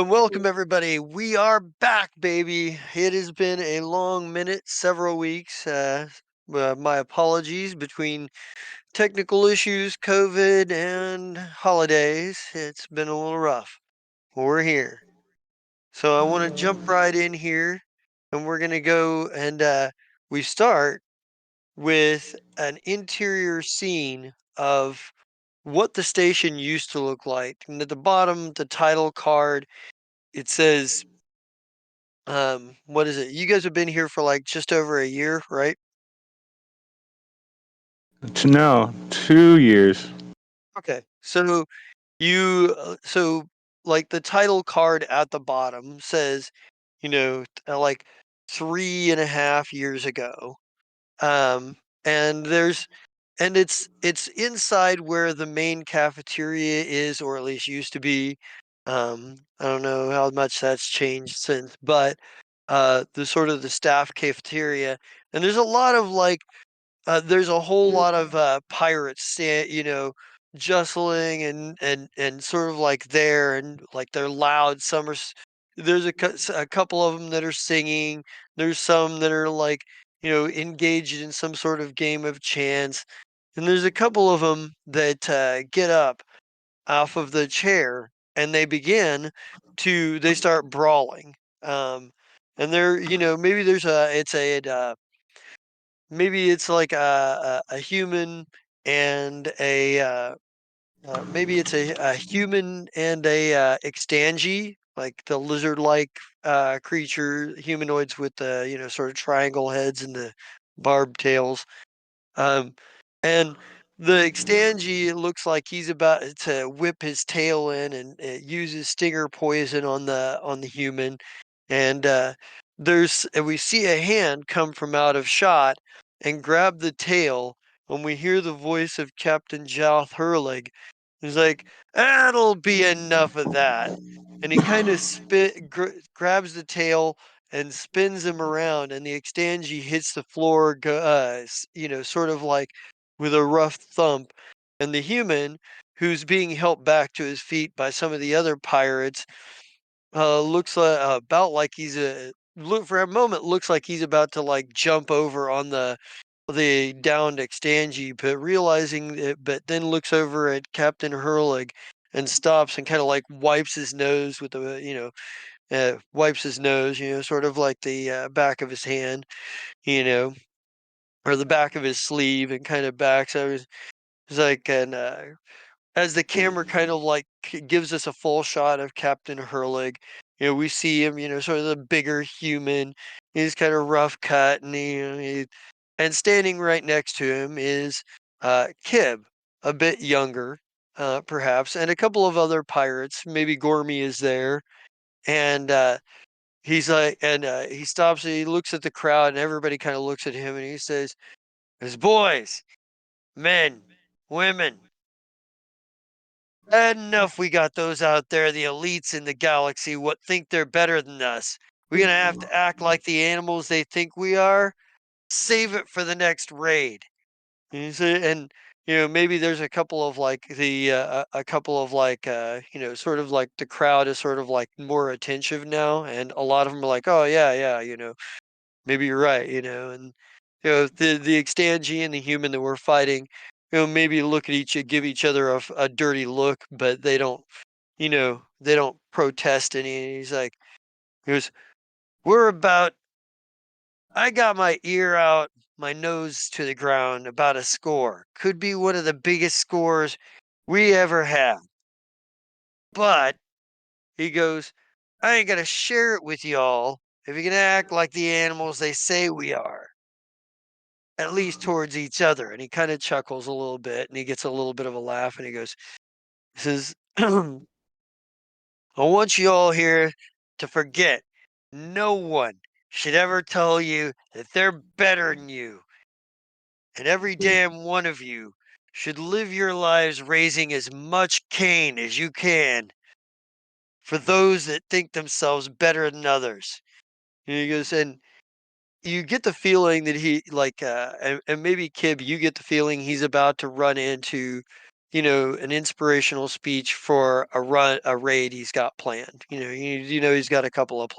Hello and welcome everybody. We are back, baby. It has been a long minute, several weeks. My apologies between technical issues, COVID, and holidays. It's been a little rough. We're here. So I want to jump right in here and we're going to go and we start with an interior scene of what the station used to look like. And at the bottom, the title card, it says what is it? You guys have been here for like just over a year, right? No, 2 years. Okay. So like the title card at the bottom says, like 3.5 years ago. Um, and it's inside where the main cafeteria is, or at least used to be. I don't know how much that's changed since, but the sort of the staff cafeteria, and there's a lot of like there's a whole lot of pirates, jostling and sort of like there, and like they're loud. There's a couple of them that are singing. There's some that are like engaged in some sort of game of chance, and there's a couple of them that get up off of the chair and they start brawling. Um, and maybe maybe it's like a human and maybe it's a human and a extangy, like the lizard-like creature, humanoids with the sort of triangle heads and the barbed tails. Um, and the Extangy looks like he's about to whip his tail in and uses stinger poison on the human. And we see a hand come from out of shot and grab the tail. When we hear the voice of Captain Jalth Hurlig, he's like, "That'll be enough of that." And he kind of grabs the tail and spins him around, and the Extangy hits the floor, sort of like with a rough thump. And the human, who's being helped back to his feet by some of the other pirates, looks about like look for a moment looks like he's about to like jump over on the downed Extangy, but then looks over at Captain Hurlig and stops and kind of like wipes his nose with wipes his nose, sort of like the back of his hand, you know, or the back of his sleeve, and kind of backs over. It's like, and as the camera kind of like gives us a full shot of Captain Hurlig, we see him, sort of the bigger human. He's kind of rough cut, and and standing right next to him is Kib, a bit younger, perhaps, and a couple of other pirates. Maybe Gormy is there, and he stops and he looks at the crowd, and everybody kind of looks at him, and he says, "There's boys, men, women. Enough, we got those out there, the elites in the galaxy, what think they're better than us. We're gonna have to act like the animals they think we are. Save it for the next raid." And maybe there's a couple of like a couple of like sort of like the crowd is sort of like more attentive now, and a lot of them are like, "Oh yeah, yeah, maybe you're right," and the Extangy and the human that we're fighting, maybe look at give each other a dirty look, but they don't protest any. He goes, "We're about. I got my ear out, my nose to the ground about a score. Could be one of the biggest scores we ever had. But," he goes, "I ain't gonna share it with y'all if you're gonna act like the animals they say we are. At least towards each other." And he kind of chuckles a little bit, and he gets a little bit of a laugh, and he says, "I want you all here to forget no one should ever tell you that they're better than you. And every damn one of you should live your lives raising as much Cain as you can for those that think themselves better than others." And he goes, and you get the feeling that and maybe Kib, you get the feeling he's about to run into an inspirational speech for a raid he's got planned. He's got a couple of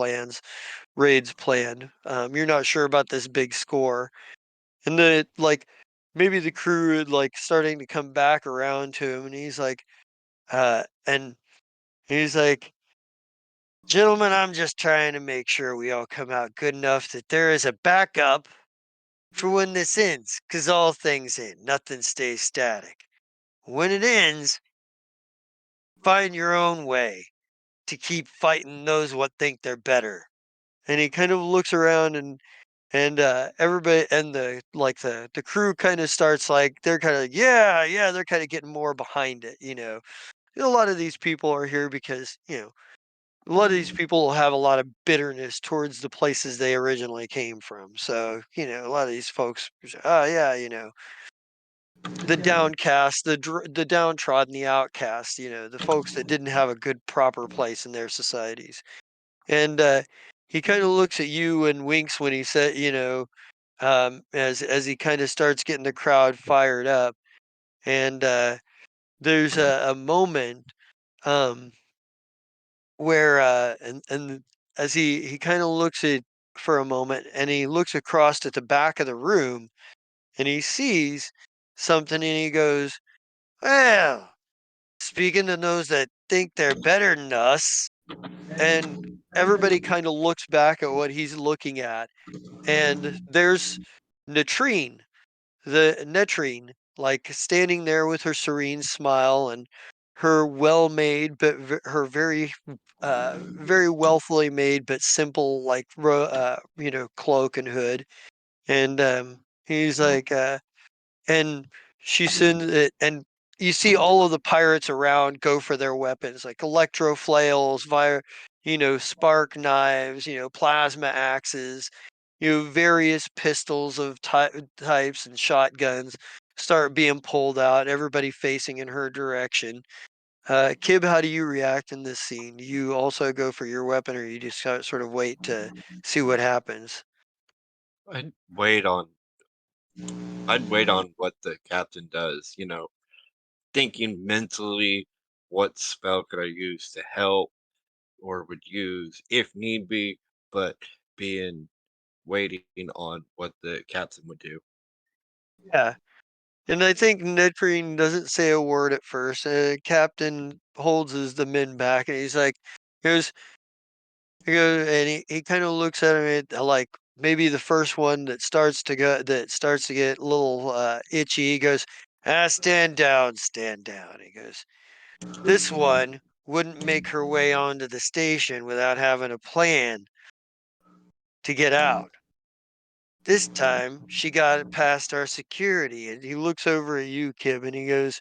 raids planned. You're not sure about this big score, and then like maybe the crew like starting to come back around to him, and and he's like, "Gentlemen, I'm just trying to make sure we all come out good enough that there is a backup for when this ends, 'cause all things end, nothing stays static. When it ends, find your own way to keep fighting those what think they're better." And he kind of looks around, and everybody and the crew kind of starts like they're kind of yeah, they're kind of getting more behind it. A lot of these people are here because a lot of these people have a lot of bitterness towards the places they originally came from. So a lot of these folks say, oh yeah, the downcast, the downtrodden, the outcast, the folks that didn't have a good proper place in their societies. And he kind of looks at you and winks when he said, as he kind of starts getting the crowd fired up. And there's a moment um, where and as he kind of looks at for a moment, and he looks across at the back of the room, and he sees something, and he goes, "Well, speaking to those that think they're better than us," and everybody kind of looks back at what he's looking at, and there's Natrine, the Netrine, like standing there with her serene smile and her well-made, but her very wealthily made but simple, like cloak and hood. And he's like, and she sends it, and you see all of the pirates around go for their weapons, like electro flails, spark knives, plasma axes, various pistols of types and shotguns start being pulled out, everybody facing in her direction. Kib, how do you react in this scene? Do you also go for your weapon, or you just sort of wait to see what happens? I'd wait on I'd wait on what the captain does, thinking mentally what spell could I use to help or would use if need be, but being waiting on what the captain would do. Yeah. And I think Nedpreen doesn't say a word at first. Captain holds the men back, and he's like, he goes, and he kind of looks at him like maybe the first one that starts to get a little itchy. He goes, stand down, stand down. He goes, this one wouldn't make her way onto the station without having a plan to get out. This time she got past our security. And he looks over at you, Kib, and he goes,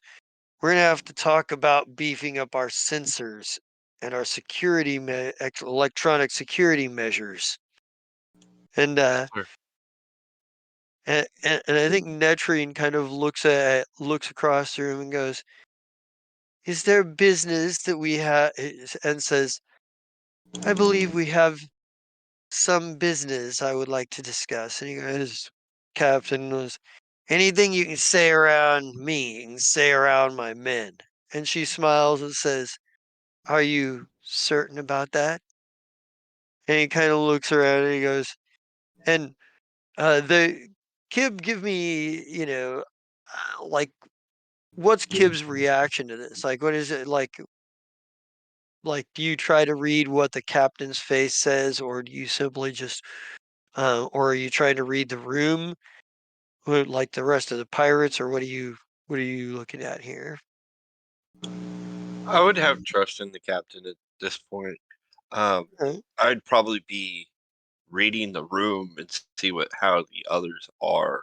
we're gonna have to talk about beefing up our sensors and our electronic security measures. And Sure. and I think Netrine kind of looks across the room and goes, "Is there business that we have?" And says, "I believe we have some business I would like to discuss." And he goes, "Captain goes, anything you can say around me, you can say around my men." And she smiles and says, "Are you certain about that?" And he kind of looks around and he goes, and the Kib, give me, like what's Kib's reaction to this? Like, what is it like? Like, do you try to read what the captain's face says, or do you simply just, or are you trying to read the room, like the rest of the pirates, or what are you looking at here? I would have trust in the captain at this point. Um, Uh, I'd probably be reading the room and see what how the others are.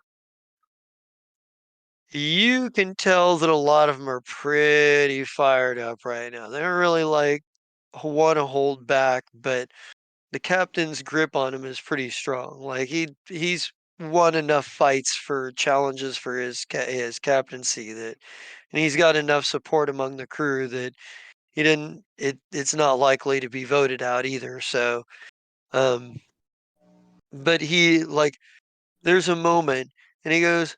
You can tell that a lot of them are pretty fired up right now. They don't really like want to hold back, but the captain's grip on him is pretty strong. Like he's won enough fights for challenges for his captaincy that, and he's got enough support among the crew that he didn't. It's not likely to be voted out either. So, um, but he like there's a moment, and he goes,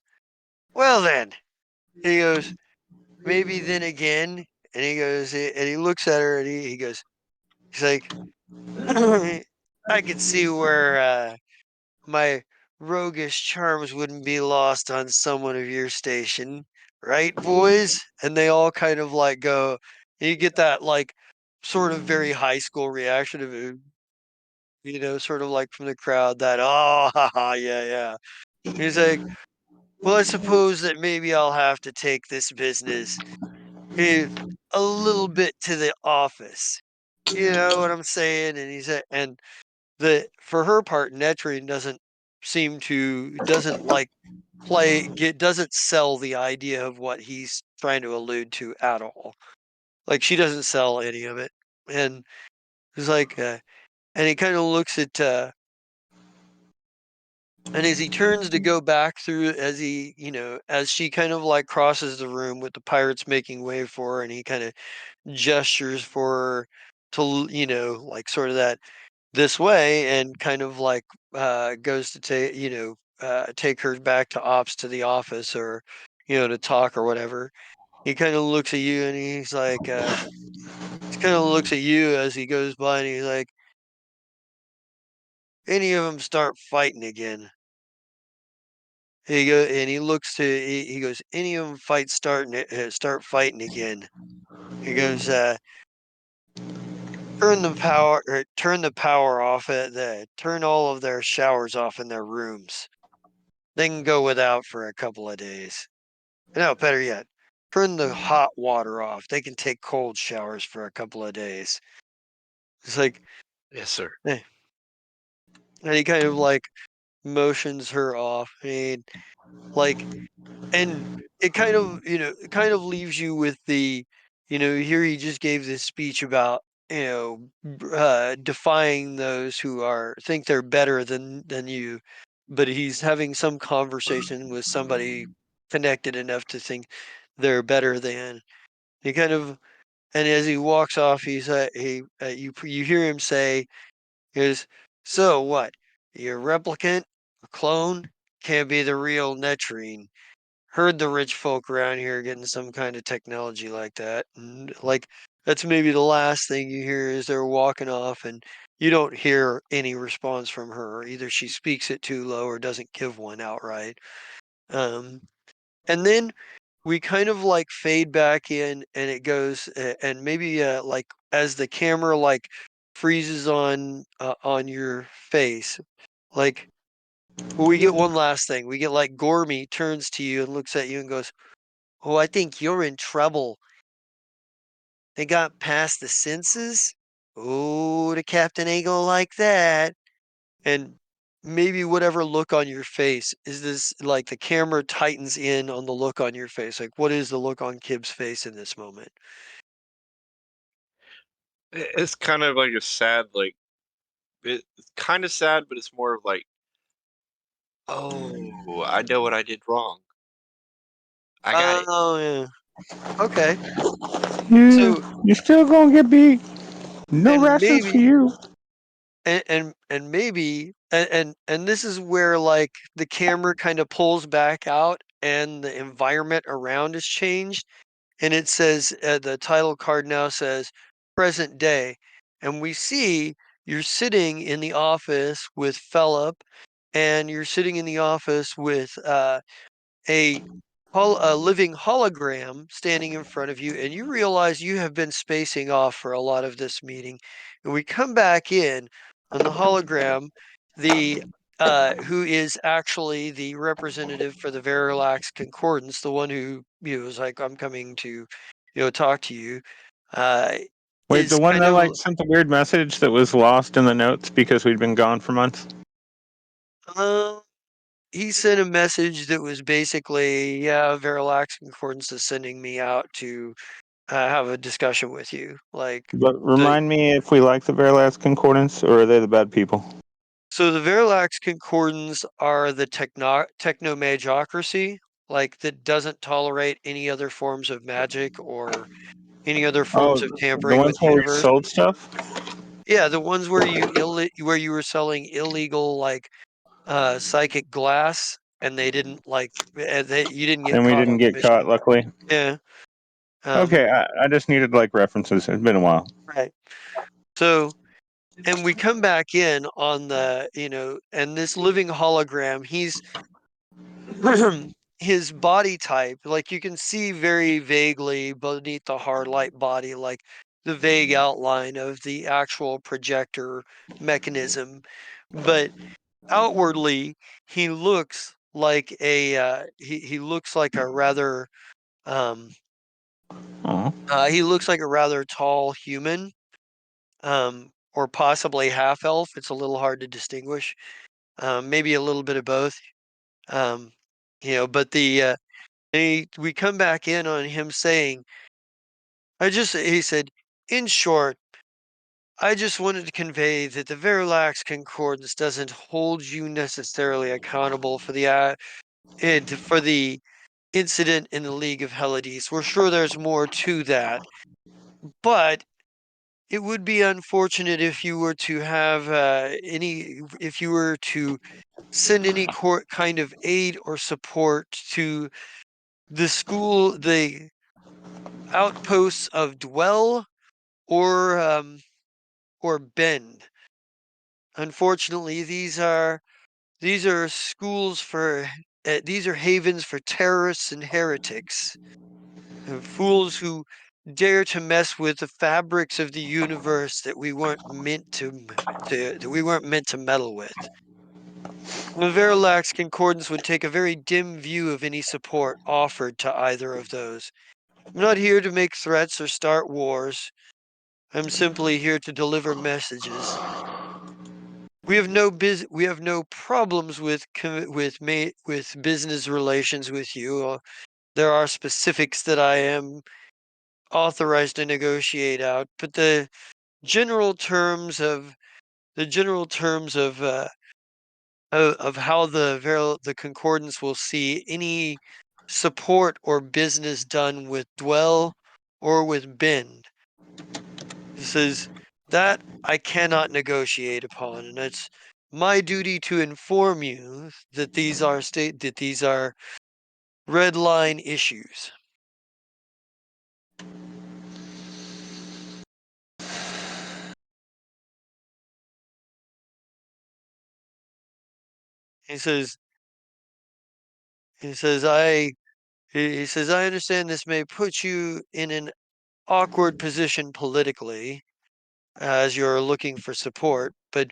"Well then," he goes. maybe then again. And he goes, and he looks at her and he goes, he's like, I could see where my roguish charms wouldn't be lost on someone of your station, right, boys? And they all kind of like go, and you get that like sort of very high school reaction of it, sort of like from the crowd that, oh, haha, yeah, yeah. And he's like, well, I suppose that maybe I'll have to take this business eh, a little bit to the office. You know what I'm saying? And he's and the for her part, Netrine doesn't like doesn't sell the idea of what he's trying to allude to at all. Like she doesn't sell any of it. And he's like, and he kind of looks at, and as he turns to go back through, as she kind of like crosses the room with the pirates making way for her, and he kind of gestures for her to, like sort of that this way, and kind of like goes to take her back to ops to the office, or to talk or whatever. He kind of looks at you and he's like, he kind of looks at you as he goes by and he's like, any of them start fighting again. He looks he goes, any of them start fighting again. He goes, turn the power off turn all of their showers off in their rooms. They can go without for a couple of days. No, better yet, turn the hot water off. They can take cold showers for a couple of days. It's like, Yes, sir. eh. And he kind of like motions her off. I mean, like, and it kind of leaves you with here he just gave this speech about, defying those who think they're better than you, but he's having some conversation with somebody connected enough to think they're better than. He kind of, and as he walks off, you hear him say, "Is so what? You're a replicant, a clone, can't be the real Netrine. Heard the rich folk around here getting some kind of technology like that." And like that's maybe the last thing you hear is they're walking off, and you don't hear any response from her. Either she speaks it too low or doesn't give one outright. Um, and then we kind of like fade back in, and it goes, and maybe like as the camera like freezes on your face, like, well, we get one last thing. We get like Gormy turns to you and looks at you and goes, "Oh, I think you're in trouble. They got past the senses? Oh, the captain ain't gonna like that." And maybe whatever look on your face is this, like the camera tightens in on the look on your face. Like, what is the look on Kib's face in this moment? It's kind of like a sad, like it's kind of sad, but it's more of like, oh, I know what I did wrong. I got it. Oh, yeah. Okay. Yeah, So, you're still gonna get beat. No and rations for maybe, you. and maybe, and this is where like the camera kind of pulls back out and the environment around is changed. And it says, the title card now says present day. And we see you're sitting in the office with Philip, and you're sitting in the office with a a living hologram standing in front of you, and you realize you have been spacing off for a lot of this meeting. And we come back in on the hologram, the who is actually the representative for the Verilax Concordance, the one who was like, "I'm coming to, talk to you," uh, Wait, the is one kind that like of sent the weird message that was lost in the notes because we'd been gone for months. uh, he sent a message that was basically, yeah, Verilax Concordance is sending me out to have a discussion with you. Like But the remind me if we like the Verlas Concordance or are they the bad people? so the Verilax Concordance are the technomagocracy, like that doesn't tolerate any other forms of magic or any other forms Oh, of the tampering ones with the where we universe. sold stuff. Yeah, the ones where where you were selling illegal like psychic glass, and they didn't like you didn't get And we caught didn't on the get caught, mission. luckily. Yeah. Um, Okay, I just needed like references. It's been a while. right. So, and we come back in on and this living hologram, he's his body type, like you can see very vaguely beneath the hard light body, like the vague outline of the actual projector mechanism. But outwardly, he looks like he looks like a rather um Oh, he looks like a rather tall human, or possibly half elf. It's a little hard to distinguish. Maybe a little bit of both. Um, but we come back in on him saying, he said, in short, I just wanted to convey that the Verilax Concordance doesn't hold you necessarily accountable for the incident in the League of Helades. We're sure there's more to that, but it would be unfortunate if you were to have if you were to send any kind of aid or support to the outposts of Dwell or Bend. Unfortunately, these are schools these are havens for terrorists and heretics, and fools who dare to mess with the fabrics of the universe that we weren't meant to meddle with. The Verilax Concordance would take a very dim view of any support offered to either of those. I'm not here to make threats or start wars. I'm simply here to deliver messages. We have no problems with business relations with you. There are specifics that I am authorized to negotiate out, but general terms of the general terms of how the concordance will see any support or business done with Dwell or with Bend. It says that I cannot negotiate upon, and it's my duty to inform you that these are red line issues. He says he says he says I understand this may put you in an awkward position politically as you're looking for support, but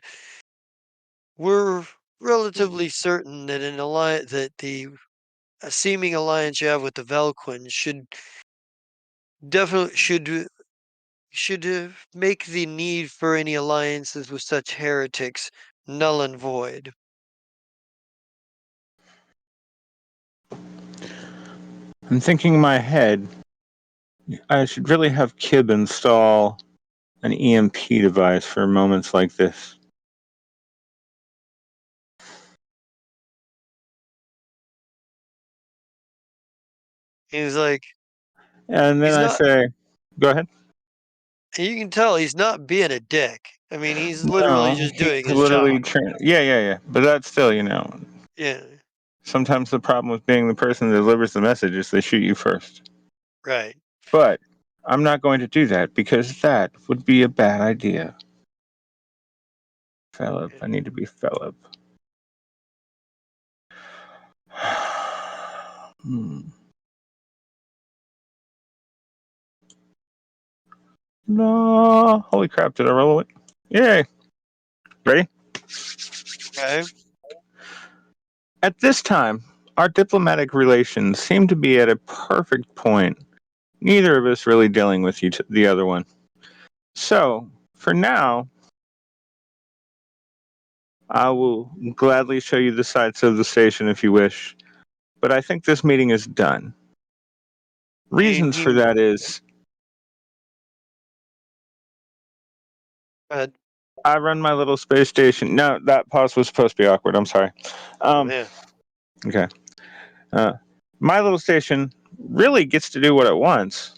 we're relatively certain that the seeming alliance you have with the Velquin definitely should make the need for any alliances with such heretics null and void. I'm thinking in my head, I should really have Kib install an EMP device for moments like this. He's like, And then he's I not. say, go ahead. You can tell he's not being a dick. I mean, he's literally No, just he's doing his literally job. trying. Yeah, yeah, yeah. But that's still, Yeah, sometimes the problem with being the person that delivers the message is they shoot you first. right. But I'm not going to do that because that would be a bad idea. Philip, I need to be Philip. Hmm. No. Holy crap, did I roll it? Yay. Ready? Okay. At this time, our diplomatic relations seem to be at a perfect point. Neither of us really dealing with the other one. So, for now, I will gladly show you the sights of the station if you wish, but I think this meeting is done. He Reasons for he. that is Uh, I run my little space station. No, that pause was supposed to be awkward. I'm sorry. oh Um, yeah. okay. Uh, my little station really gets to do what it wants,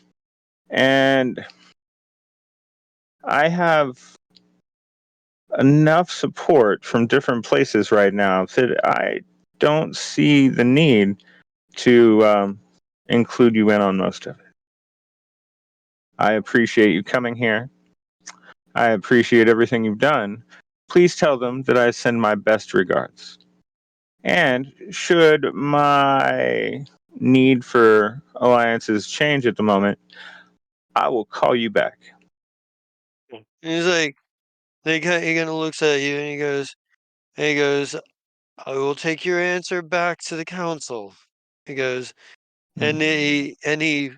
and I have enough support from different places right now that I don't see the need to include you in on most of it. I appreciate you coming here. I appreciate everything you've done. Please tell them that I send my best regards. And should my need for alliances change at the moment, I will call you back. And he's like, he kind of looks at you and he goes, I will take your answer back to the council. He goes, and he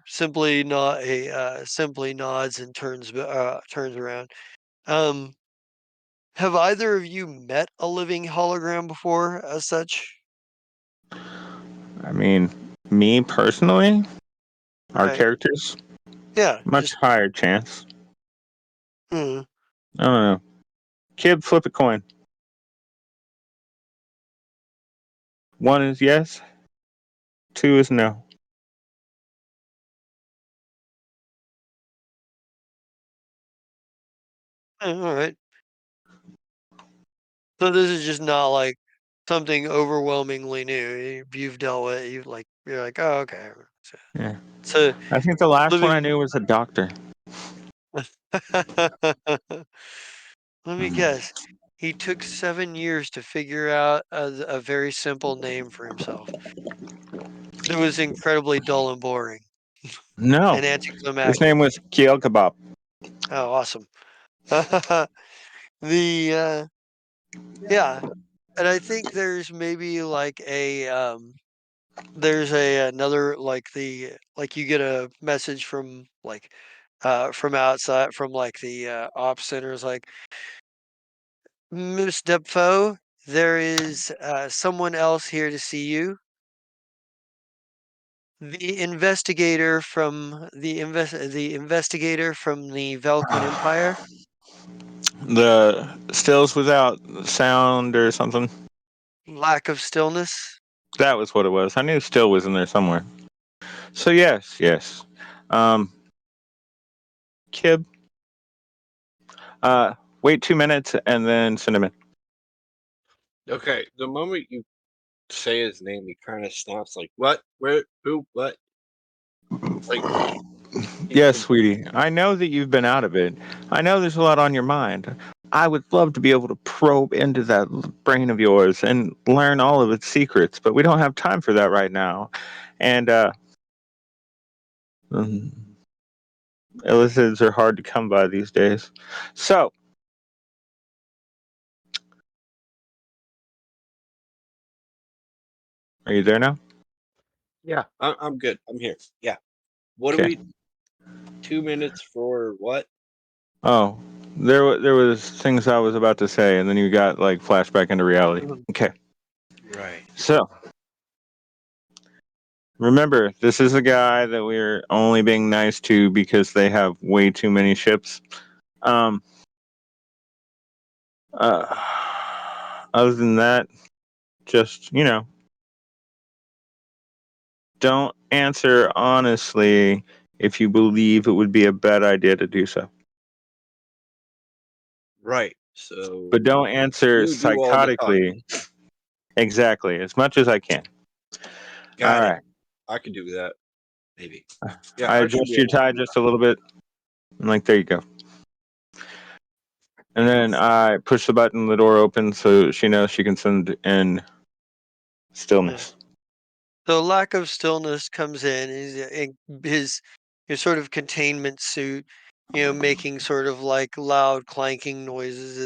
simply nods and turns around. Um, have either of you met a living hologram before, as such? I mean, me personally, our Right? characters, Yeah. much Just. higher chance. Hmm. I don't know. Kid, flip a coin. One is yes, two is no. All right. So this is just not like something overwhelmingly new. You've dealt with. You're like, oh, okay. So, Yeah. so I think the last one I living. knew was a doctor. Let me guess. He took 7 years to figure out a very simple name for himself. It was incredibly dull and boring No. and His anticlimactic. name was Kiel Kebab. Oh, awesome. The yeah, and I think there's maybe like there's another like you get a message from outside from like the ops centers like Miss Depot, there is someone else here to see you. The investigator from the Velkin Empire. The stills without sound or something. Lack of stillness. That was what it was. I knew still was in there somewhere. So yes, yes. Um, Kib, wait 2 minutes and then send him in. Okay, the moment you say his name, he kind of stops. Like, what? Where? Who? What? Like, he's Yes, been. sweetie. I know that you've been out of it. I know there's a lot on your mind. I would love to be able to probe into that brain of yours and learn all of its secrets, but we don't have time for that right now. And mm, illicids are hard to come by these days. So, are you there now? Yeah, I'm good. I'm here. Yeah. What do Okay. we? 2 minutes for what? Oh, there was things I was about to say, and then you got like flashback into reality. Mhm. Okay. Right. So remember, this is a guy that we're only being nice to because they have way too many ships. Um. Uh. Other than that, just don't answer honestly if you believe it would be a bad idea to do so. Right. But So don't answer you do all the talking. psychotically. Exactly, as much as I can. All Got it. right. I can do that. Maybe. Yeah, I I should adjust be your able to tie do just a little bit. I'm like, there you go. And then I push the button, the door opens so she knows she can send in Yeah. stillness. So lack of stillness comes in. His sort of containment suit, making sort of like loud clanking noises,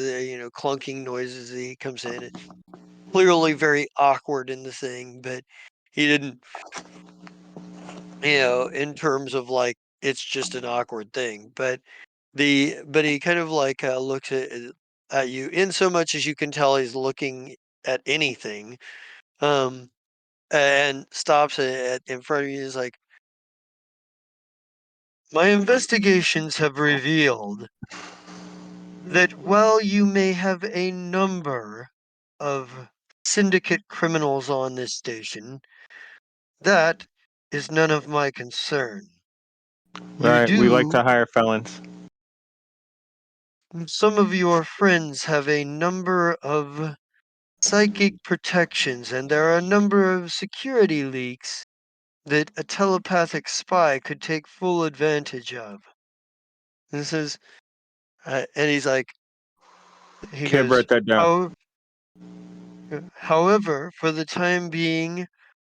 clunking noises. As he comes in. It's clearly very awkward in the thing, but he didn't, in terms of like it's just an awkward thing. But he kind of like looks at you in so much as you can tell he's looking at anything. Um, and stops in front of you. Is like, my investigations have revealed that while you may have a number of syndicate criminals on this station, that is none of my concern. You Right, we like do. to hire felons. Some of your friends have a number of psychic protections, and there are a number of security leaks that a telepathic spy could take full advantage of. And says, and he's like, he Kib, goes, write that down. however, for the time being,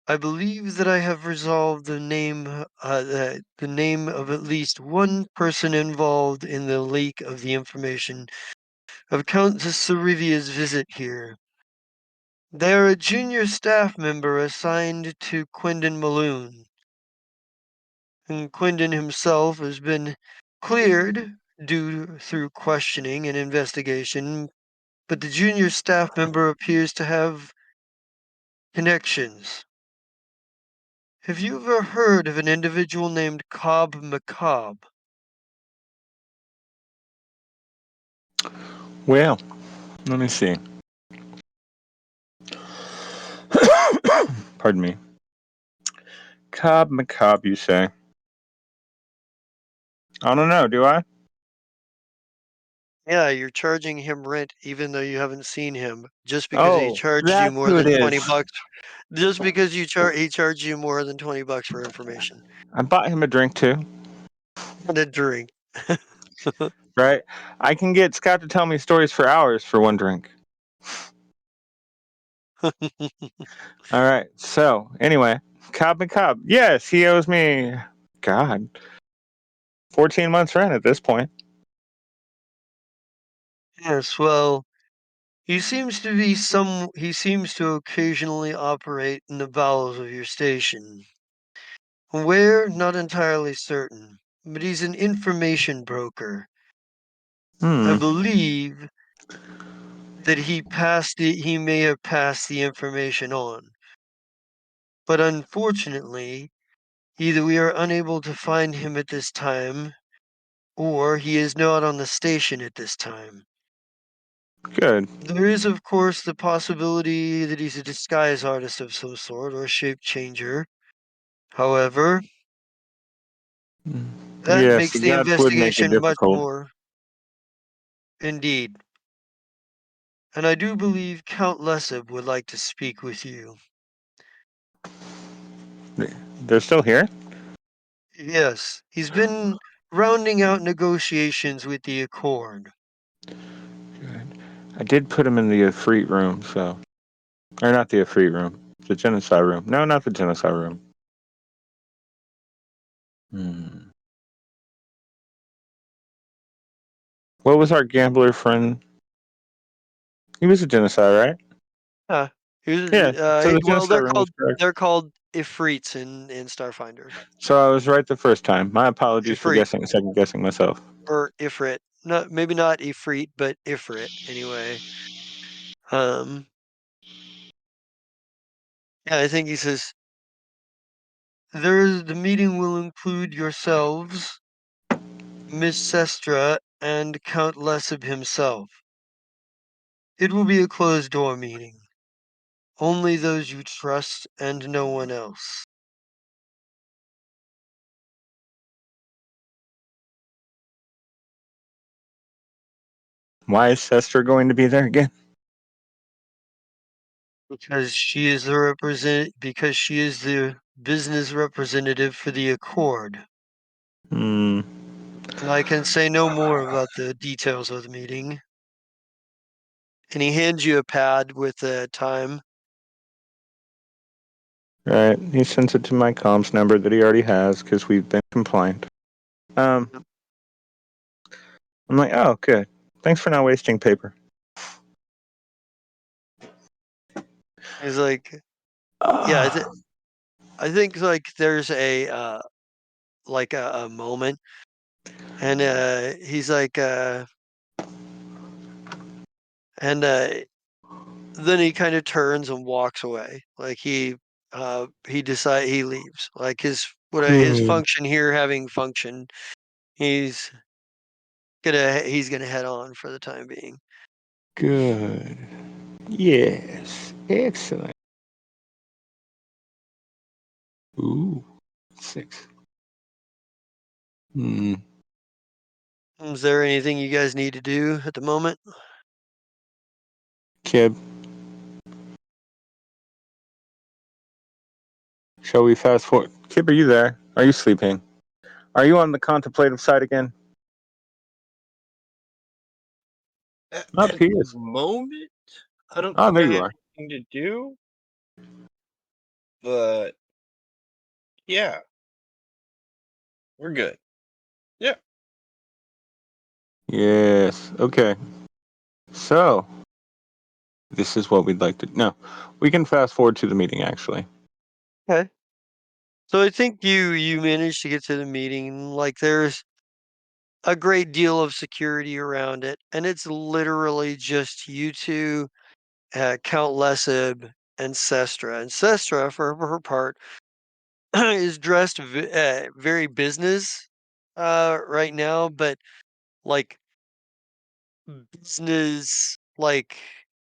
I believe that I have resolved the name of at least one person involved in the leak of the information of Countess Serivia's visit here. They are a junior staff member assigned to Quindon Maloon, and Quindon himself has been cleared through questioning and investigation, but the junior staff member appears to have connections. Have you ever heard of an individual named Cobb McCobb? Well, let me see. Pardon me. Cobb McCobb, you say? I don't know, do I? Yeah, you're charging him rent even though you haven't seen him, just because he Oh, charged you that's more who it than is. 20 bucks. Just because he charged you more than 20 bucks for information I bought him a drink too, and a drink. right? I can get Scott to tell me stories for hours for one drink. All right. So anyway, Cobb McCobb. Yes, he owes me. God, 14 months rent at this point. Yes, well, he seems to occasionally operate in the bowels of your station. Where? Not entirely certain, but he's an information broker. I Hmm. believe that he may have passed the information on. But unfortunately, either we are unable to find him at this time, or he is not on the station at this time. Good. There is, of course, the possibility that he's a disguise artist of some sort or shape changer. However, that Yes, makes the the gods would make it investigation much difficult. more indeed. And I do believe Count Leseb would like to speak with you. They're still here? Yes, he's been rounding out negotiations with the Accord. Good. I did put him in the Efreet room, so. Or not the Efreet room. The genocide room. No, not the genocide room. Hmm. What was our gambler friend? He was a genocide, right? Huh. Yeah. So the Well, genocide room was correct. they're called Ifrits in Starfinder. So I was right the first time. My apologies for Ifrit second guessing myself. or Ifrit. Not maybe not Ifrit, but Ifrit anyway. Um, yeah, I think he says the meeting will include yourselves, Miss Sestra, and Count Leseb himself. It will be a closed door meeting. Only those you trust and no one else. Why is Sester going to be there again? Because she is the business representative for the Accord. Hmm. And I can say no more about the details of the meeting. And he hands you a pad with the time. Right. He sends it to my comms number that he already has because we've been compliant. Um. I'm like, oh, good. Thanks for not wasting paper. He's like, yeah, Ah. I think like there's a moment, and he's like, and then he kind of turns and walks away. Like he leaves. Like his Good. function here having functioned, he's he's gonna head on for the time being. Good. Yes. Excellent. Ooh. 6. Hmm. Is there anything you guys need to do at the moment? Kib, shall we fast forward? Kib, are you there? Are you sleeping? Are you on the contemplative side again? Not At the Piers. moment, I don't Oh, think there I you have are. anything to do, but yeah, we're good. Yeah. Yes. Okay. So this is what we'd like to. No, we can fast forward to the meeting. Actually, Okay. So I think you managed to get to the meeting. Like there's a great deal of security around it, and it's literally just you two, Count Lesib, and Sestra. And Sestra, for her part, is dressed very business right now, but like business, like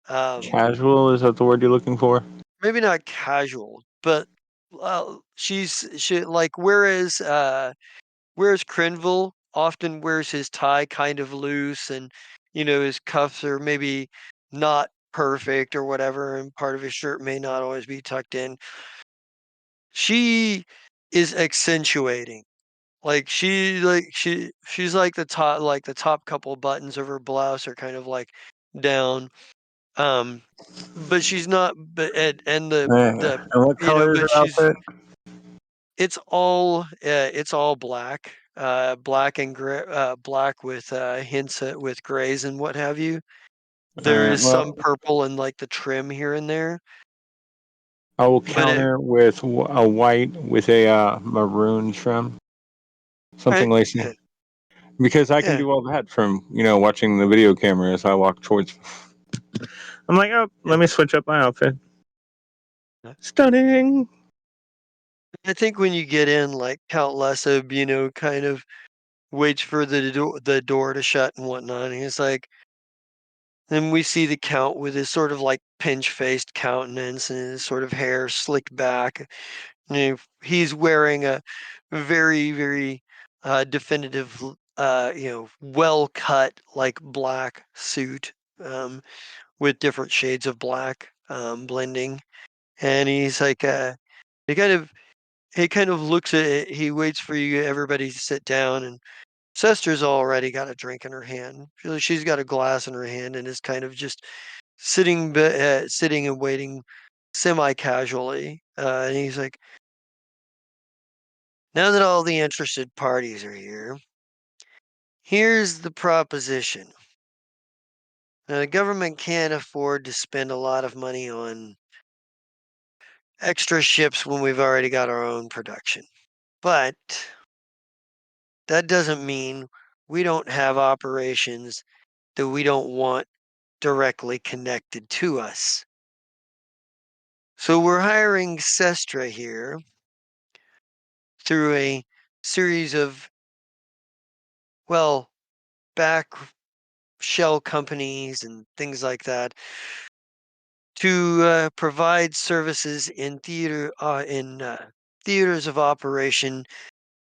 casual is that the word you're looking for? maybe not casual, but she like whereas Crenville often wears his tie kind of loose and, his cuffs are maybe not perfect or whatever, and part of his shirt may not always be tucked in. She is accentuating. She's like the top couple buttons of her blouse are kind of like down. Um, but she's not but and the And what color is but her she's outfit? it's all black, black and gray, black with hints with grays and what have you. There is some Well, purple and like the trim here and there, I will but it counter with a white with a maroon trim, something right, lacy, yeah, because I can yeah, do all that from watching the video camera as I walk towards. I'm like, oh, yeah. let me switch up my outfit. Yeah. Stunning. I think when you get in, like Count Lesub, kind of waits for the door to shut and whatnot. And he's like, then we see the Count with his sort of like pinch faced countenance and his sort of hair slicked back. He's wearing a very, very definitive, well cut, like black suit with different shades of black blending. And he's like, he kind of, he kind of looks at it. He waits for everybody to sit down. And Sester's already got a drink in her hand. She's got a glass in her hand and is kind of just sitting and waiting semi casually. And he's like, now that all the interested parties are here, here's the proposition. Now, the government can't afford to spend a lot of money on extra ships when we've already got our own production. But that doesn't mean we don't have operations that we don't want directly connected to us. So we're hiring Sestra here through a series of, well, back shell companies and things like that to provide services in theaters of operation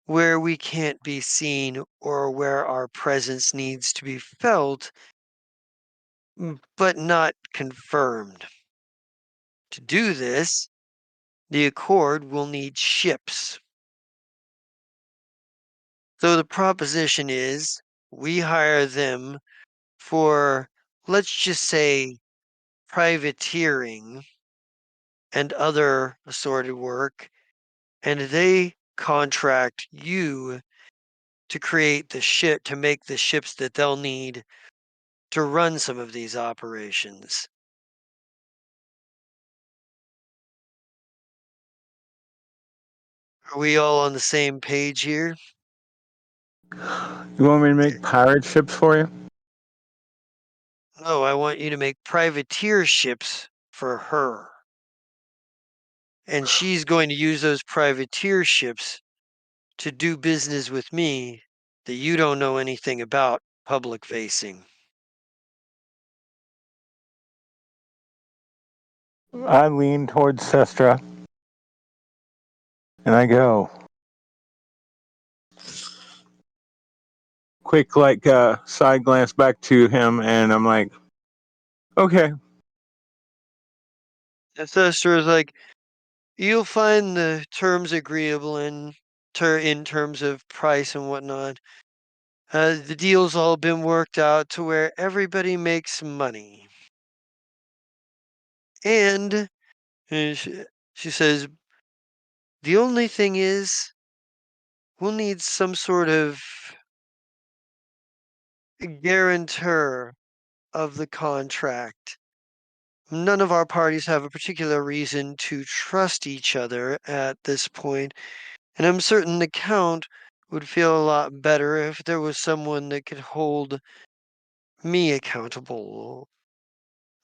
where we can't be seen or where our presence needs to be felt, but not confirmed. To do this, the Accord will need ships. So the proposition is we hire them for, let's just say, privateering and other assorted work, and they contract you to create the ship to make the ships that they'll need to run some of these operations. Are we all on the same page here? You want me to make pirate ships for you? No, I want you to make privateer ships for her. And she's going to use those privateer ships to do business with me that you don't know anything about public facing. I lean towards Sestra and I go, quick, like, side glance back to him, and I'm like, okay. Ancestor is like, you'll find the terms agreeable in terms of price and whatnot. the deal's all been worked out to where everybody makes money. And she says, the only thing is, we'll need some sort of guarantor of the contract. None of our parties have a particular reason to trust each other at this point, and I'm certain the Count would feel a lot better if there was someone that could hold me accountable.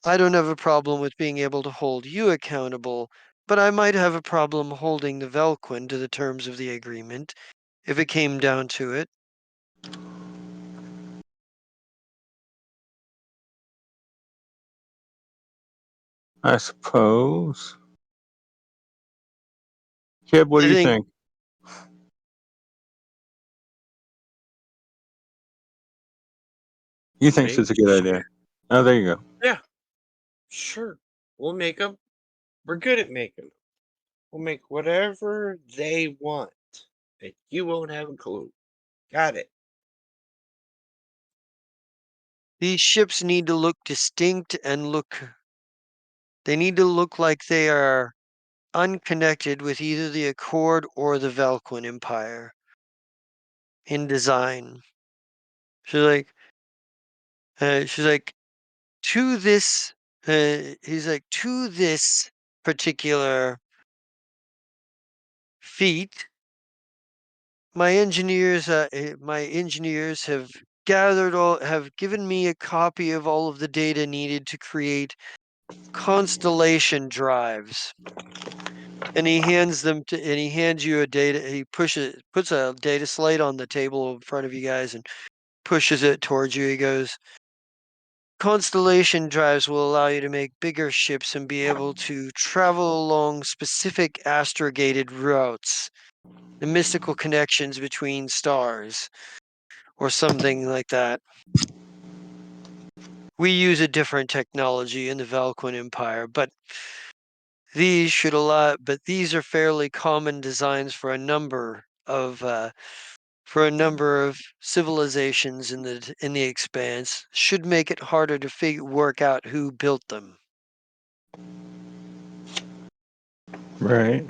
I don't have a problem with being able to hold you accountable, but I might have a problem holding the Velquin to the terms of the agreement, if it came down to it. I suppose. Kib, what I do you think think? You think Make it's a good idea? sure. Oh, there you go. Yeah, sure. We'll make them. We're good at making them. We'll make whatever they want, and you won't have a clue. Got it. these ships need to look distinct and they need to look like they are unconnected with either the Accord or the Velquin Empire in design. She's like, she's like, to this, he's like, to this particular feat, my engineers have given me a copy of all of the data needed to create constellation drives. And he hands you a data, puts a data slate on the table in front of you guys and pushes it towards you. He goes, constellation drives will allow you to make bigger ships and be able to travel along specific astrogated routes, the mystical connections between stars, or something like that. We use a different technology in the Valquin Empire, but these are fairly common designs for a number of civilizations in the expanse. Should make it harder to work out who built them. Right.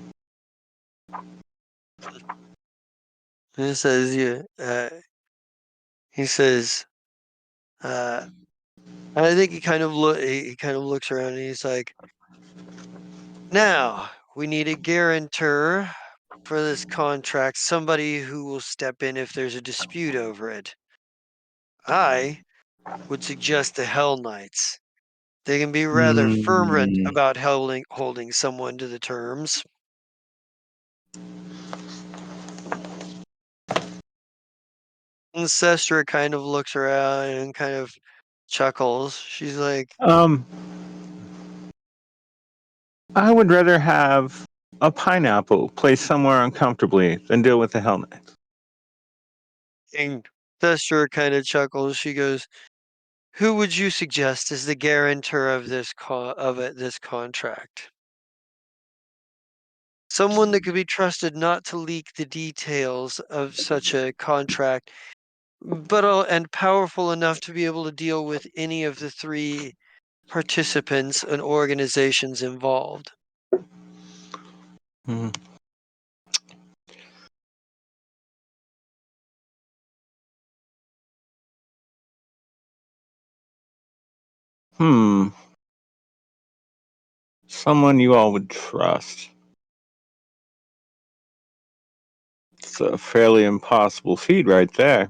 He says, yeah, he says, uh, and I think he kind of looks around and he's like, now we need a guarantor for this contract, somebody who will step in if there's a dispute over it. I would suggest the Hell Knights. They can be rather fervent Mm, about holding someone to the terms. Ancestra kind of looks around and kind of chuckles. She's like, um, I would rather have a pineapple placed somewhere uncomfortably than deal with the Hell Knights. Ancestra kind of chuckles. She goes, who would you suggest as the guarantor of this contract? Someone that could be trusted not to leak the details of such a contract, but and powerful enough to be able to deal with any of the three participants and organizations involved. Hmm. Hmm. Someone you all would trust. It's a fairly impossible feat right there.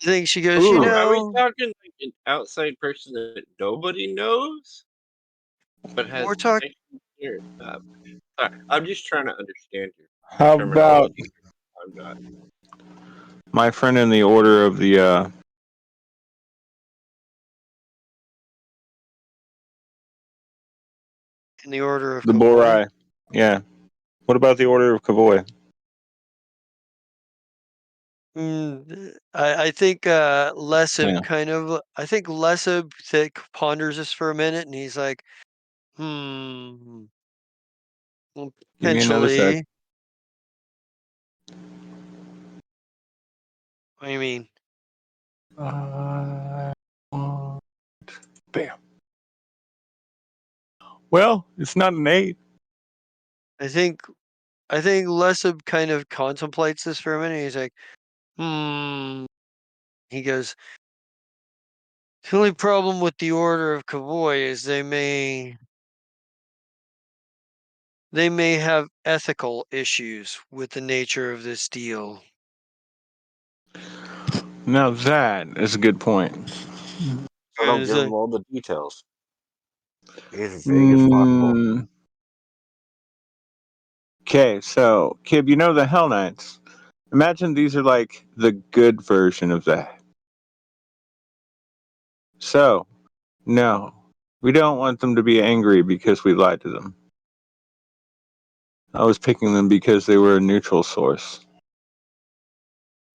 I think she goes, Ooh. Are we talking like an outside person that nobody knows, but has we're talking. connections here? Sorry, I'm just trying to understand your How about terminology. I'm not. my friend in the order of In the order of the Kavoy. Borai? Yeah. What about the order of Kavoy? I think Yeah. I think Lesib ponders this for a minute and he's like, hmm. Give me another sec. Potentially. What do you mean? Bam. Well, it's not an 8. I think Lesub kind of contemplates this for a minute. He's like, hmm. He goes, the only problem with the Order of Kavoy is they may have ethical issues with the nature of this deal. Now that is a good point. So And don't it's give like, him all the details. Be as vague as possible. Okay, so Kib, you know the Hell Knights. Imagine these are like the good version of that. So, no, we don't want them to be angry because we lied to them. I was picking them because they were a neutral source.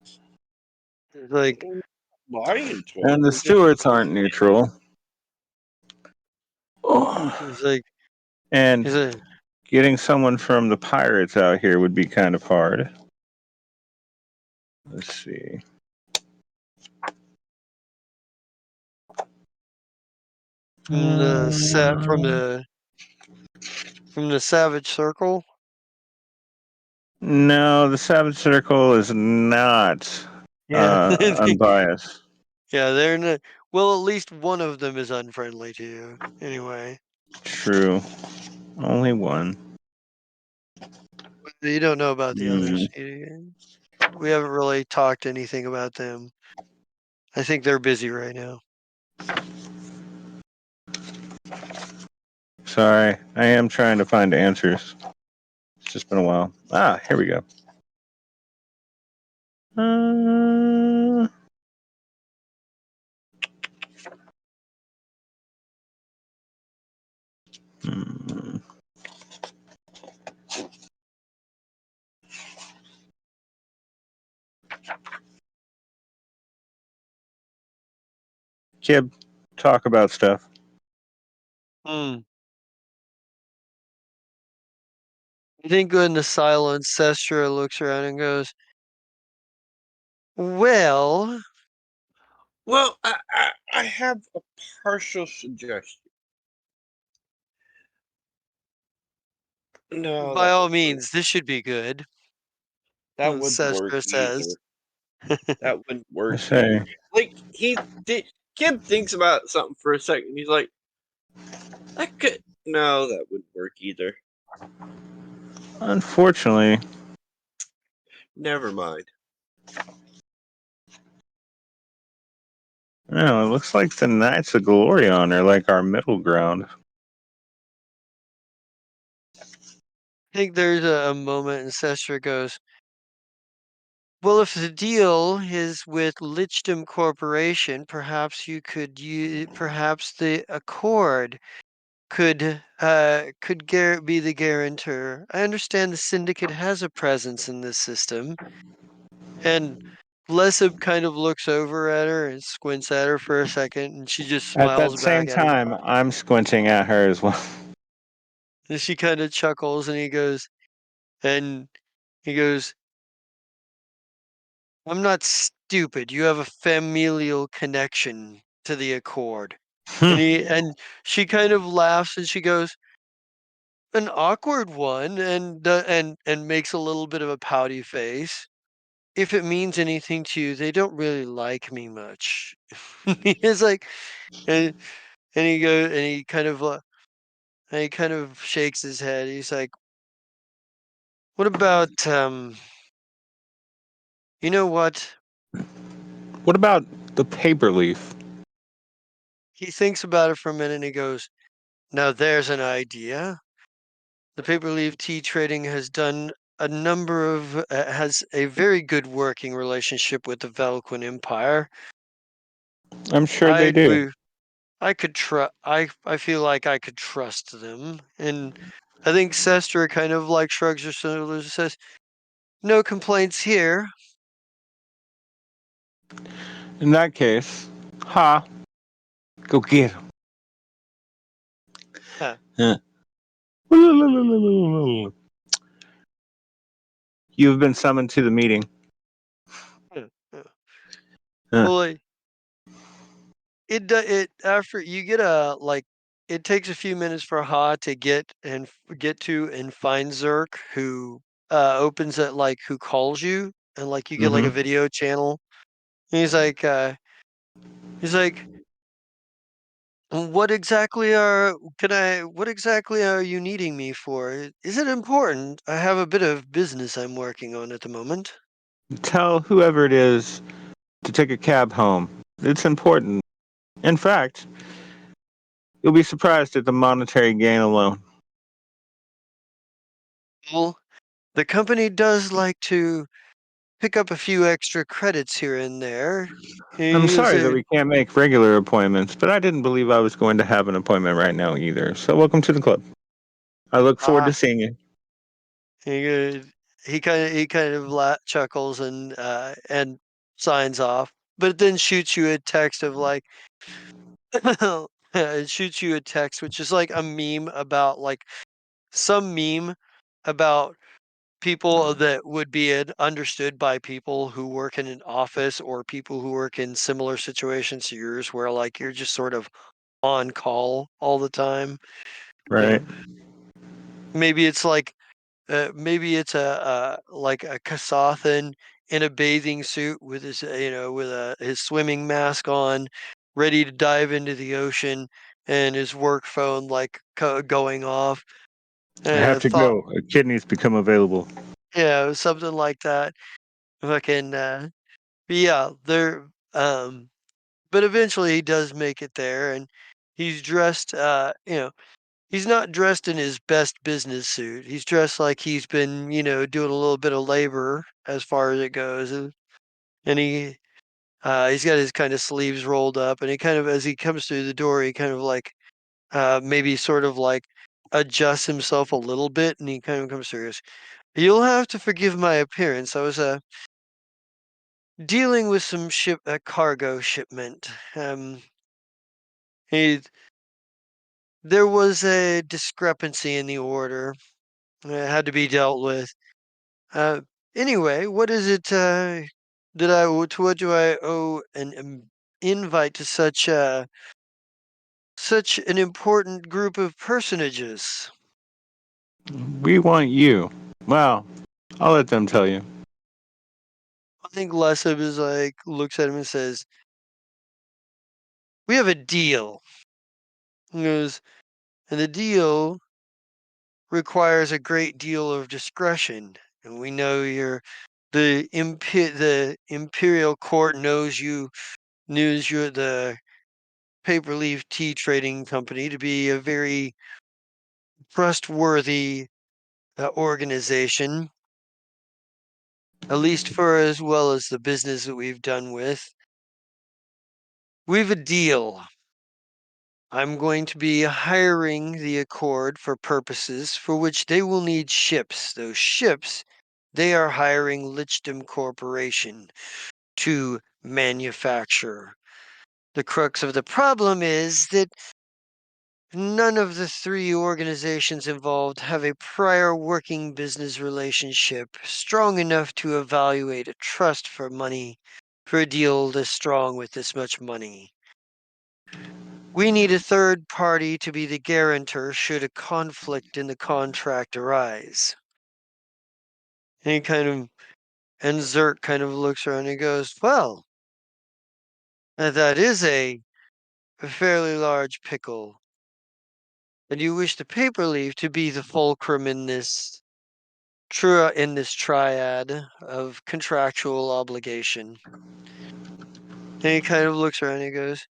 it's like, Lying to him. And the We're just stewards aren't neutral. it's like, And he's like, getting someone from the pirates out here would be kind of hard. Let's see. from the set Uh, from the Savage Circle. no, the Savage Circle is not Yeah. unbiased. Yeah, they're not. Well, at least one of them is unfriendly to you. Anyway, True. Only one. you don't know about the others. Mm. We haven't really talked anything about them. I think they're busy right now. Sorry, I am trying to find answers. It's just been a while. Ah, here we go. Uh, hmm. Kib, talk about stuff. Hmm. I think in the silence, Sestra looks around and goes, "Well, well, I have a partial suggestion. No, by that all wouldn't work. means, this should be good." That wouldn't work Sestra says. either. That wouldn't I work say, either. Like he did. Kim thinks about something for a second. He's like, that could. No, that wouldn't work either. unfortunately, Never mind. no, it looks like the Knights of Glorion are like our middle ground. I think there's a moment, and Sestra goes, "Well, if the deal is with Lichdom Corporation, perhaps you could use, perhaps the Accord could be the guarantor. I understand the syndicate has a presence in this system." And Lesub kind of looks over at her and squints at her for a second, and she just At that smiles same back at him. time, I'm squinting at her as well. And she kind of chuckles, and and he goes, "I'm not stupid. You have a familial connection to the Accord." And she kind of laughs and she goes, "An awkward one," and makes a little bit of a pouty face. "If it means anything to you, they don't really like me much." He's like, and and he kind of shakes his head. He's like, "What about you know what?" What about the paper leaf? He thinks about it for a minute and he goes, "Now there's an idea. The paper leaf tea trading has a very good working relationship with the Velquin Empire. I'm sure they I'd do. be I could trust. I feel like I could trust them." And I think Sestra kind of like shrugs her shoulders and says, "No complaints here." In that case, ha, go get him. Huh. Huh. You've been summoned to the meeting. Yeah, yeah. Uh, Well, like, it after you get it takes a few minutes for Ha to get to and find Zerk, who opens it, like, who calls you, and like you get like a mm-hmm. video channel. And he's like, what exactly are you needing me for? Is it important? I have a bit of business I'm working on at the moment. Tell whoever it is to take a cab home. It's important. In fact, you'll be surprised at the monetary gain alone. Well, the company does like to pick up a few extra credits here and there. I'm He sorry that said, we can't make regular appointments, but I didn't believe I was going to have an appointment right now either. So welcome to the club. I look forward to ah, seeing you. he chuckles and signs off, but then shoots you a text of like, it shoots you a text, which is like a meme about like some meme about people that would be understood by people who work in an office or people who work in similar situations to yours, where like you're just sort of on call all the time. You know, Right. maybe it's like a Kasathan in a bathing suit with his with his swimming mask on, ready to dive into the ocean, and his work phone like going off. I And have I to thought, go. A kidney's become available. yeah, something like that. Fucking but yeah, there but eventually he does make it there, and he's dressed he's not dressed in his best business suit. He's dressed like he's been, doing a little bit of labor as far as it goes. And he's got his kind of sleeves rolled up, and he kind of, as he comes through the door, he kind of like maybe sort of like adjusts himself a little bit, and he kind of comes through. He goes, "You'll have to forgive my appearance. I was dealing with some cargo shipment. He There was a discrepancy in the order. It had to be dealt with. Uh, anyway, what is it? To what do I owe an invite to such an important group of personages?" We want you. Well, I'll let them tell you. I think Lesib is like looks at him and says, "We have a deal." He goes, "And the deal requires a great deal of discretion. And we know the imperial court knows you're the paper leaf tea trading company to be a very trustworthy organization, at least for as well as the business that we've done with. We've a deal. I'm going to be hiring the Accord for purposes for which they will need ships. Those ships, they are hiring Lichdom Corporation to manufacture. The crux of the problem is that none of the three organizations involved have a prior working business relationship strong enough to evaluate a trust for a deal this strong with this much money. We need a third party to be the guarantor should a conflict in the contract arise." And Zerk kind of looks around and goes, "Well, that is a fairly large pickle. And you wish the paper leaf to be the fulcrum in this triad of contractual obligation." And he kind of looks around and he goes,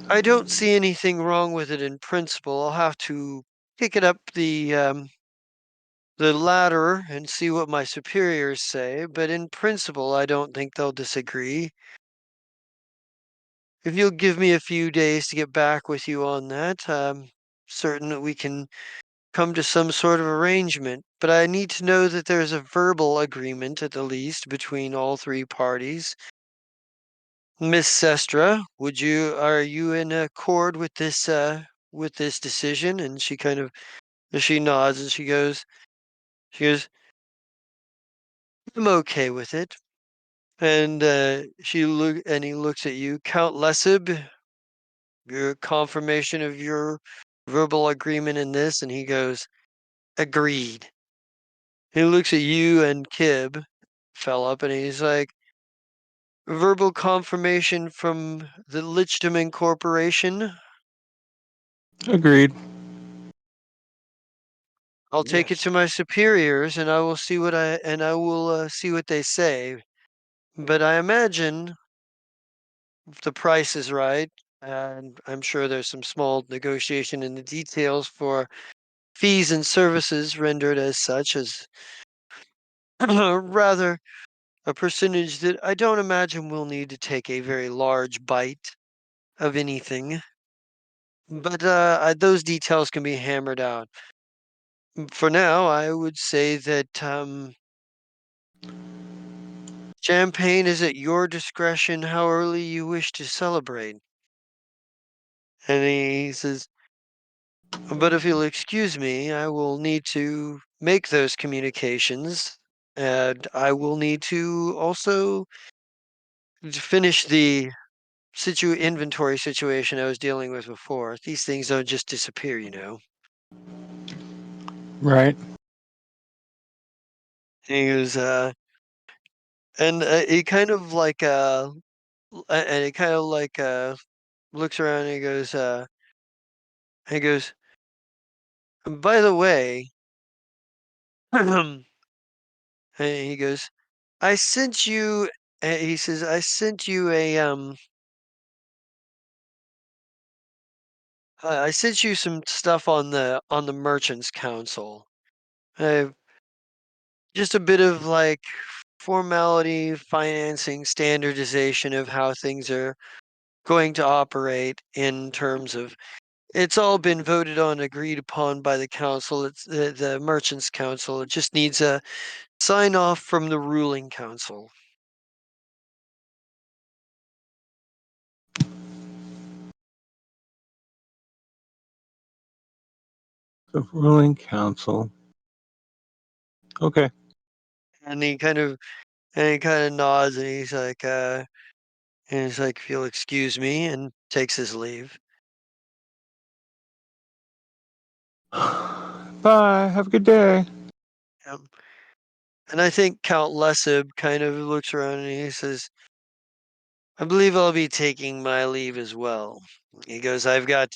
"I don't see anything wrong with it in principle. I'll have to kick it up the ladder and see what my superiors say, but in principle, I don't think they'll disagree. If you'll give me a few days to get back with you on that, I'm certain that we can come to some sort of arrangement. But I need to know that there's a verbal agreement at the least between all three parties. Miss Sestra, are you in accord with this decision?" And she nods and she goes, I'm okay with it. And he looks at you, Count Lesib, your confirmation of your verbal agreement in this, and he goes, agreed. He looks at you and Kib, Philip, and he's like, verbal confirmation from the Lichdom Incorporation. Agreed. I'll take it Yes. to my superiors, and I will see what see what they say. But I imagine if the price is right, and I'm sure there's some small negotiation in the details for fees and services rendered as such as rather a percentage that I don't imagine we'll need to take a very large bite of anything. But those details can be hammered out. For now, I would say that champagne is at your discretion how early you wish to celebrate. And he says, but if you'll excuse me, I will need to make those communications. And I will need to also finish the inventory situation I was dealing with before. These things don't just disappear, you know. Right. And he goes, and he kind of like, and he kind of like looks around and he goes, by the way, and he goes, I sent you. He says, I sent you I sent you some stuff on the Merchants Council. Uh, just a bit of like formality, financing, standardization of how things are going to operate in terms of it's all been voted on, agreed upon by the council. It's the Merchants Council. It just needs a sign off from the ruling council. The ruling council. Okay. And he kind of nods and he's like, if you'll excuse me, and takes his leave. Bye. Have a good day. Um, and I think Count Lesib kind of looks around and he says, I believe I'll be taking my leave as well. He goes, I've got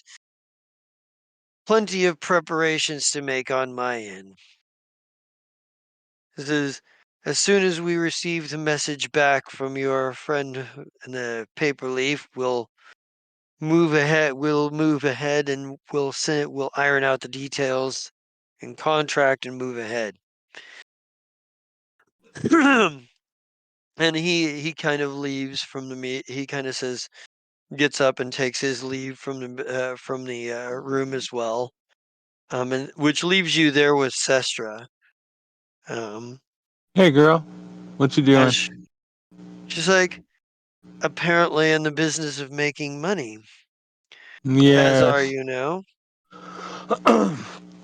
plenty of preparations to make on my end. This is as soon as we receive the message back from your friend in the paper leaf, move ahead. We'll move ahead and we'll iron out the details and contract and move ahead. And he kind of leaves from the meet. He kind of says, gets up and takes his leave from the room as well. And which leaves you there with Sestra. Um, Hey, girl. What you as doing? she's like apparently in the business of making money, as are Yes. you now.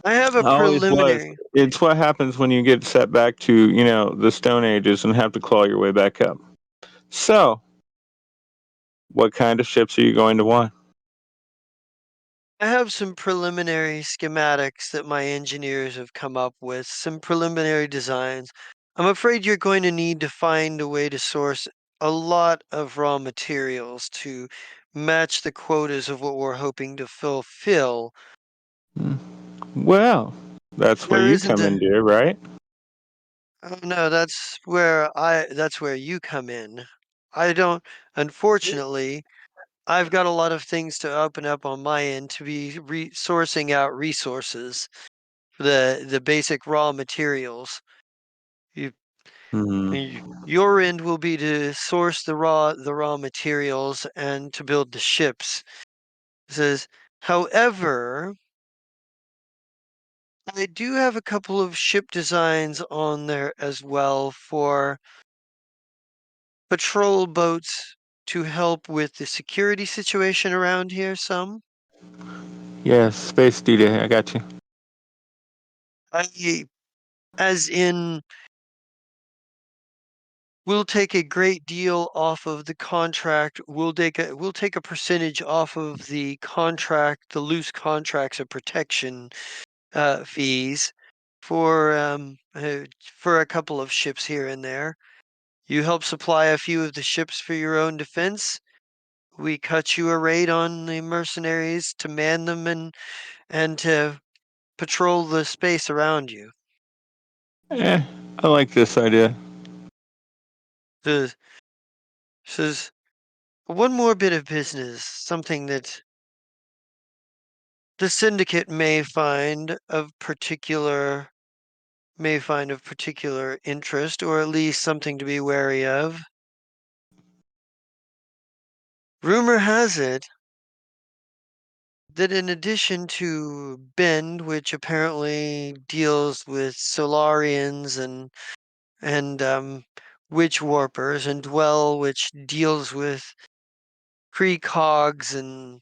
I have a Always was. preliminary. It's what happens when you get set back to, the Stone Ages and have to claw your way back up. So, what kind of ships are you going to want? I have some preliminary schematics that my engineers have come up with, some preliminary designs. I'm afraid you're going to need to find a way to source a lot of raw materials to match the quotas of what we're hoping to fulfill. Hmm. Well, that's where There you isn't come in, a dear, right? oh no, that's where you come in. I don't unfortunately I've got a lot of things to open up on my end to be sourcing out resources. The basic raw materials. You, Hmm. your end will be to source the raw materials and to build the ships. It says, however, I do have a couple of ship designs on there as well for patrol boats to help with the security situation around here some. Yes, Space D-Day. I got you. I, as in we'll take a great deal off of the contract. We'll take a percentage off of the contract, the loose contracts of protection fees for a couple of ships here and there. You help supply a few of the ships for your own defense. We cut you a rate on the mercenaries to man them and to patrol the space around you. Eh, I like this idea. The says one more bit of business, something that the syndicate may find of particular interest, or at least something to be wary of. Rumor has it that in addition to Bend, which apparently deals with Solarians and witch warpers, and Dwell, which deals with precogs and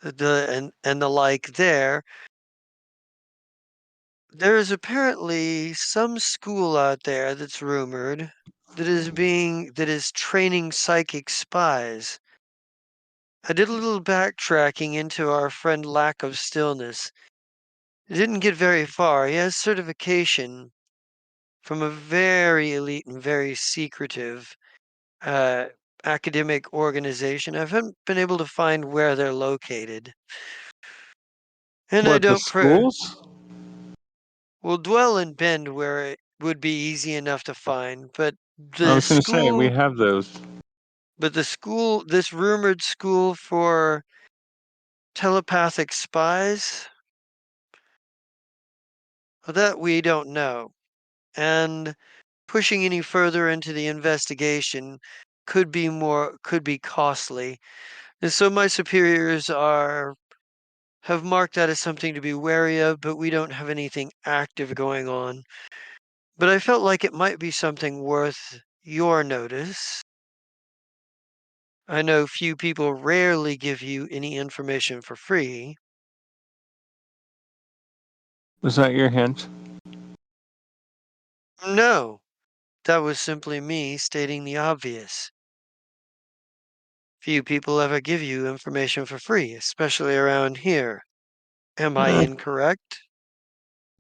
the like there is apparently some school out there that's rumored that is training psychic spies. I did a little backtracking into our friend Lack of Stillness. It didn't get very far. He has certification from a very elite and very secretive uh, academic organization. I haven't been able to find where they're located. And I What, the don't pre schools? will dwell in Bend where it would be easy enough to find, I the was going to say, we school, have those. this rumored school for telepathic spies, well, that we don't know. And pushing any further into the investigation could be costly. And so my superiors have marked that as something to be wary of, but we don't have anything active going on. But I felt like it might be something worth your notice. I know few people rarely give you any information for free. Was that your hint? No, that was simply me stating the obvious. Few people ever give you information for free, especially around here. Am I Uh, incorrect?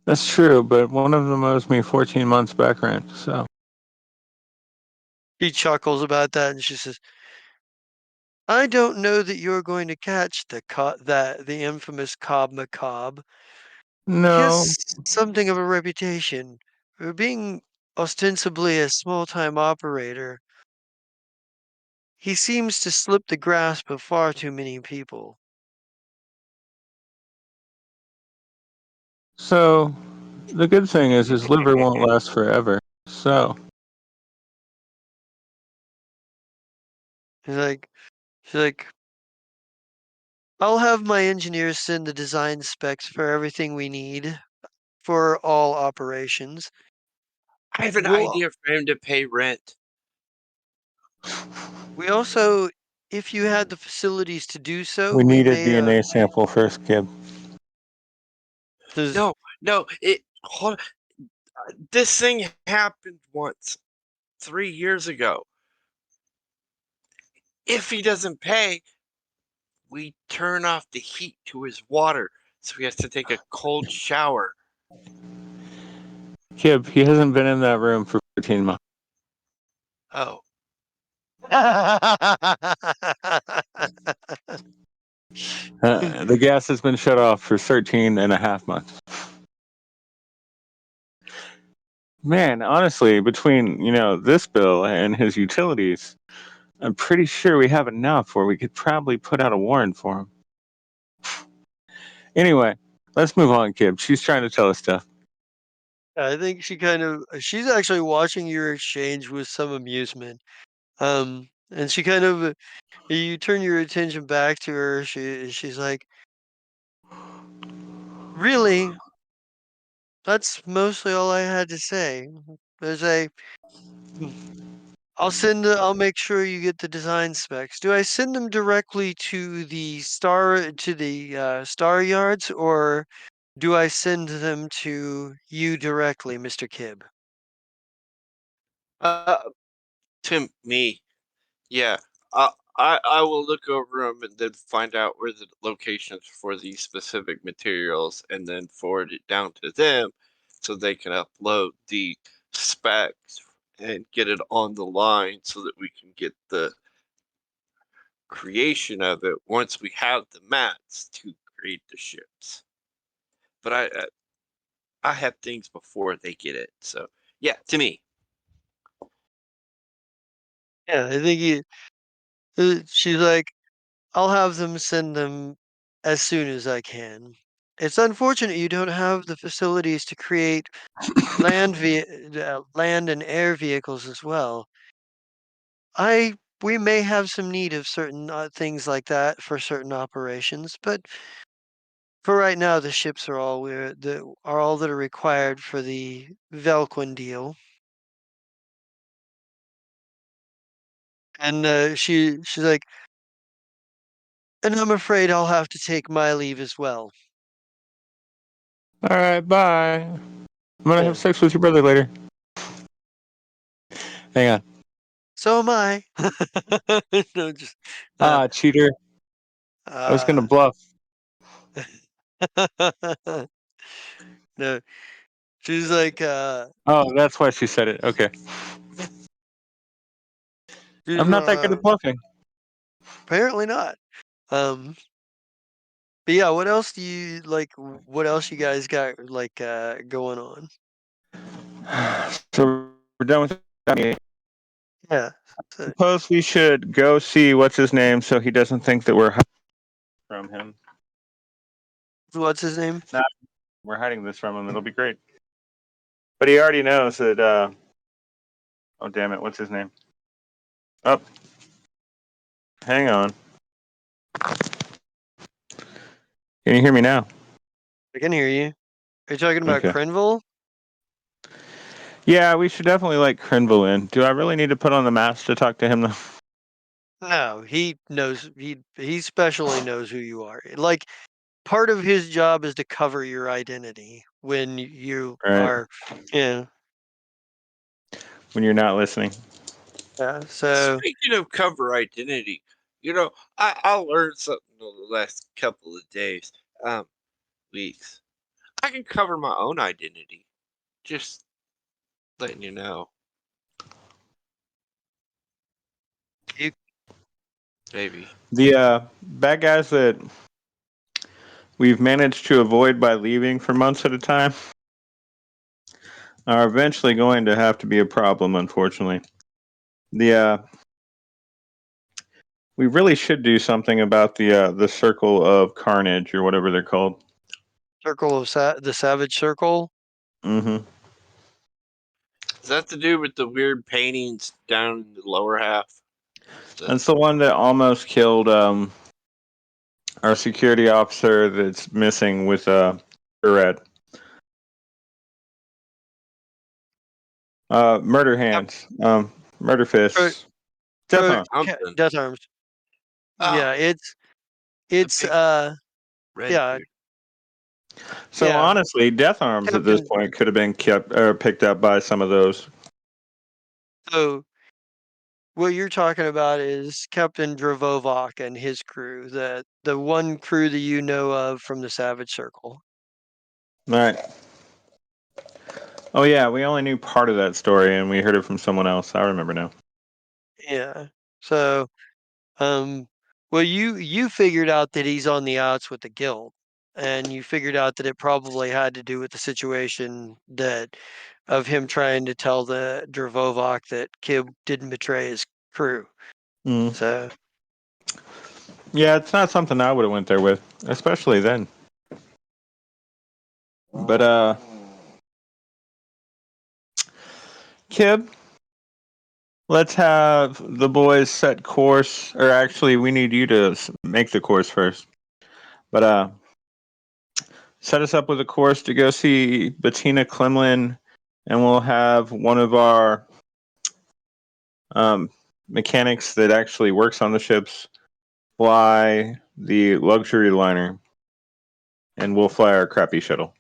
that's true, but one of them owes me 14 months back rent, so. She chuckles about that and she says, I don't know that you're going to catch the infamous Cobb Macabre. He No. has something of a reputation for being ostensibly a small-time operator. He seems to slip the grasp of far too many people. So, the good thing is his liver won't last forever. So, He's like, she's like, I'll have my engineers send the design specs for everything we need for all operations. I have an We'll idea for him to pay rent. we also, if you had the facilities to do so, we we need a may DNA sample first, kid. there's No, no, hold, this thing happened once 3 years ago. If he doesn't pay, we turn off the heat to his water, so he has to take a cold shower. Kib, he hasn't been in that room for 14 months. Oh, The gas has been shut off for 13 and a half months. Man, honestly, between, this bill and his utilities, I'm pretty sure we have enough where we could probably put out a warrant for him. Anyway, let's move on, Kib. She's trying to tell us stuff. I think she's actually watching your exchange with some amusement. And she kind of you turn your attention back to her. She's like, really, that's mostly all I had to say. There's a hmm, I'll make sure you get the design specs. Do I send them directly to the star yards, or do I send them to you directly, Mr. Kibb? uh, To me, yeah. I will look over them and then find out where the locations for these specific materials and then forward it down to them so they can upload the specs and get it on the line so that we can get the creation of it once we have the mats to create the ships. But I have things before they get it. So yeah, to me. Yeah, I think she's like, I'll have them send them as soon as I can. It's unfortunate you don't have the facilities to create land and air vehicles as well. We may have some need of certain things like that for certain operations, but for right now, the ships are all that are required for the Velquin deal. And she's like, and I'm afraid I'll have to take my leave as well. All right, bye. I'm gonna have Yeah. sex with your brother later. Hang on. So am I. No, just uh, Ah, cheater. I was gonna uh, bluff. no, she's like, Oh, that's why she said it. Okay. she's I'm not that good at bluffing. apparently not. Um, but yeah, what else do you like? What else you guys got like going on? So we're done with that. Yeah. So, Suppose we should go see what's his name so he doesn't think that we're hiding from him. what's his name? Nah, we're hiding this from him. It'll be great. But he already knows that. Oh damn it! What's his name? Up. Oh, hang on. Can you hear me now? I can hear you. Are you talking about Okay. Crenville? Yeah, we should definitely let Crinville in. Do I really need to put on the mask to talk to him though? No, he knows. He especially knows who you are. Like part of his job is to cover your identity when you Right. are. Yeah. When you're not listening. Yeah. So Speaking of cover identity, you know, I learned something over the last couple of days, weeks. I can cover my own identity. Just letting you know, you baby. The bad guys that we've managed to avoid by leaving for months at a time are eventually going to have to be a problem, unfortunately. The we really should do something about the circle of carnage or whatever they're called. circle of the Savage Circle. Mm-hmm. Is that to do with the weird paintings down in the lower half? The That's the one that almost killed our security officer that's missing with red. Murder Yep. hands. Murder Pro, fists. Death arm. something. Death Arms. Ah, Yeah. the It's big red yeah, dude. So yeah. honestly, death arms at this Captain. point could have been kept or picked up by some of those. So what you're talking about is Captain Dravovok and his crew, the one crew that you know of from the Savage Circle. All right. Oh yeah, we only knew part of that story, and we heard it from someone else. I remember now. Yeah. So, um, well, you figured out that he's on the outs with the guild, and you figured out that it probably had to do with the situation that of him trying to tell the Dravovok that Kib didn't betray his crew. Mm. So, Yeah, it's not something I would have went there with, especially then. But Kib, let's have the boys set course, or actually, we need you to make the course first. But set us up with a course to go see Bettina Klemlin, and we'll have one of our mechanics that actually works on the ships fly the luxury liner, and we'll fly our crappy shuttle.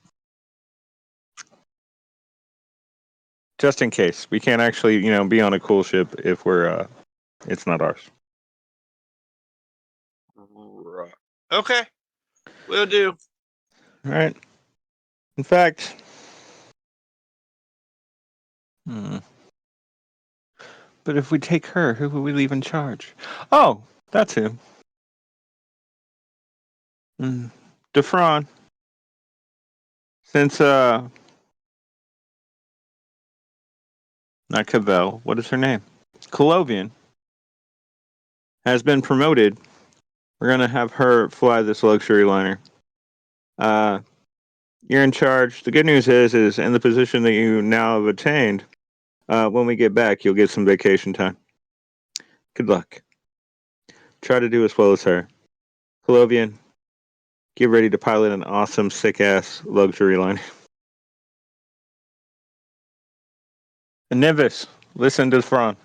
just in case. We can't actually, be on a cool ship if it's not ours. Right. Okay, will do. All right. In fact, hmm, but if we take her, who will we leave in charge? Oh, that's him. Mm. Defron. Since not Cavell, what is her name? Colovian has been promoted. We're gonna have her fly this luxury liner. Uh, you're in charge. The good news is in the position that you now have attained. When we get back, you'll get some vacation time. Good luck. Try to do as well as her. Colovian, get ready to pilot an awesome, sick ass luxury liner. And Nimbus, listen to Thrawn.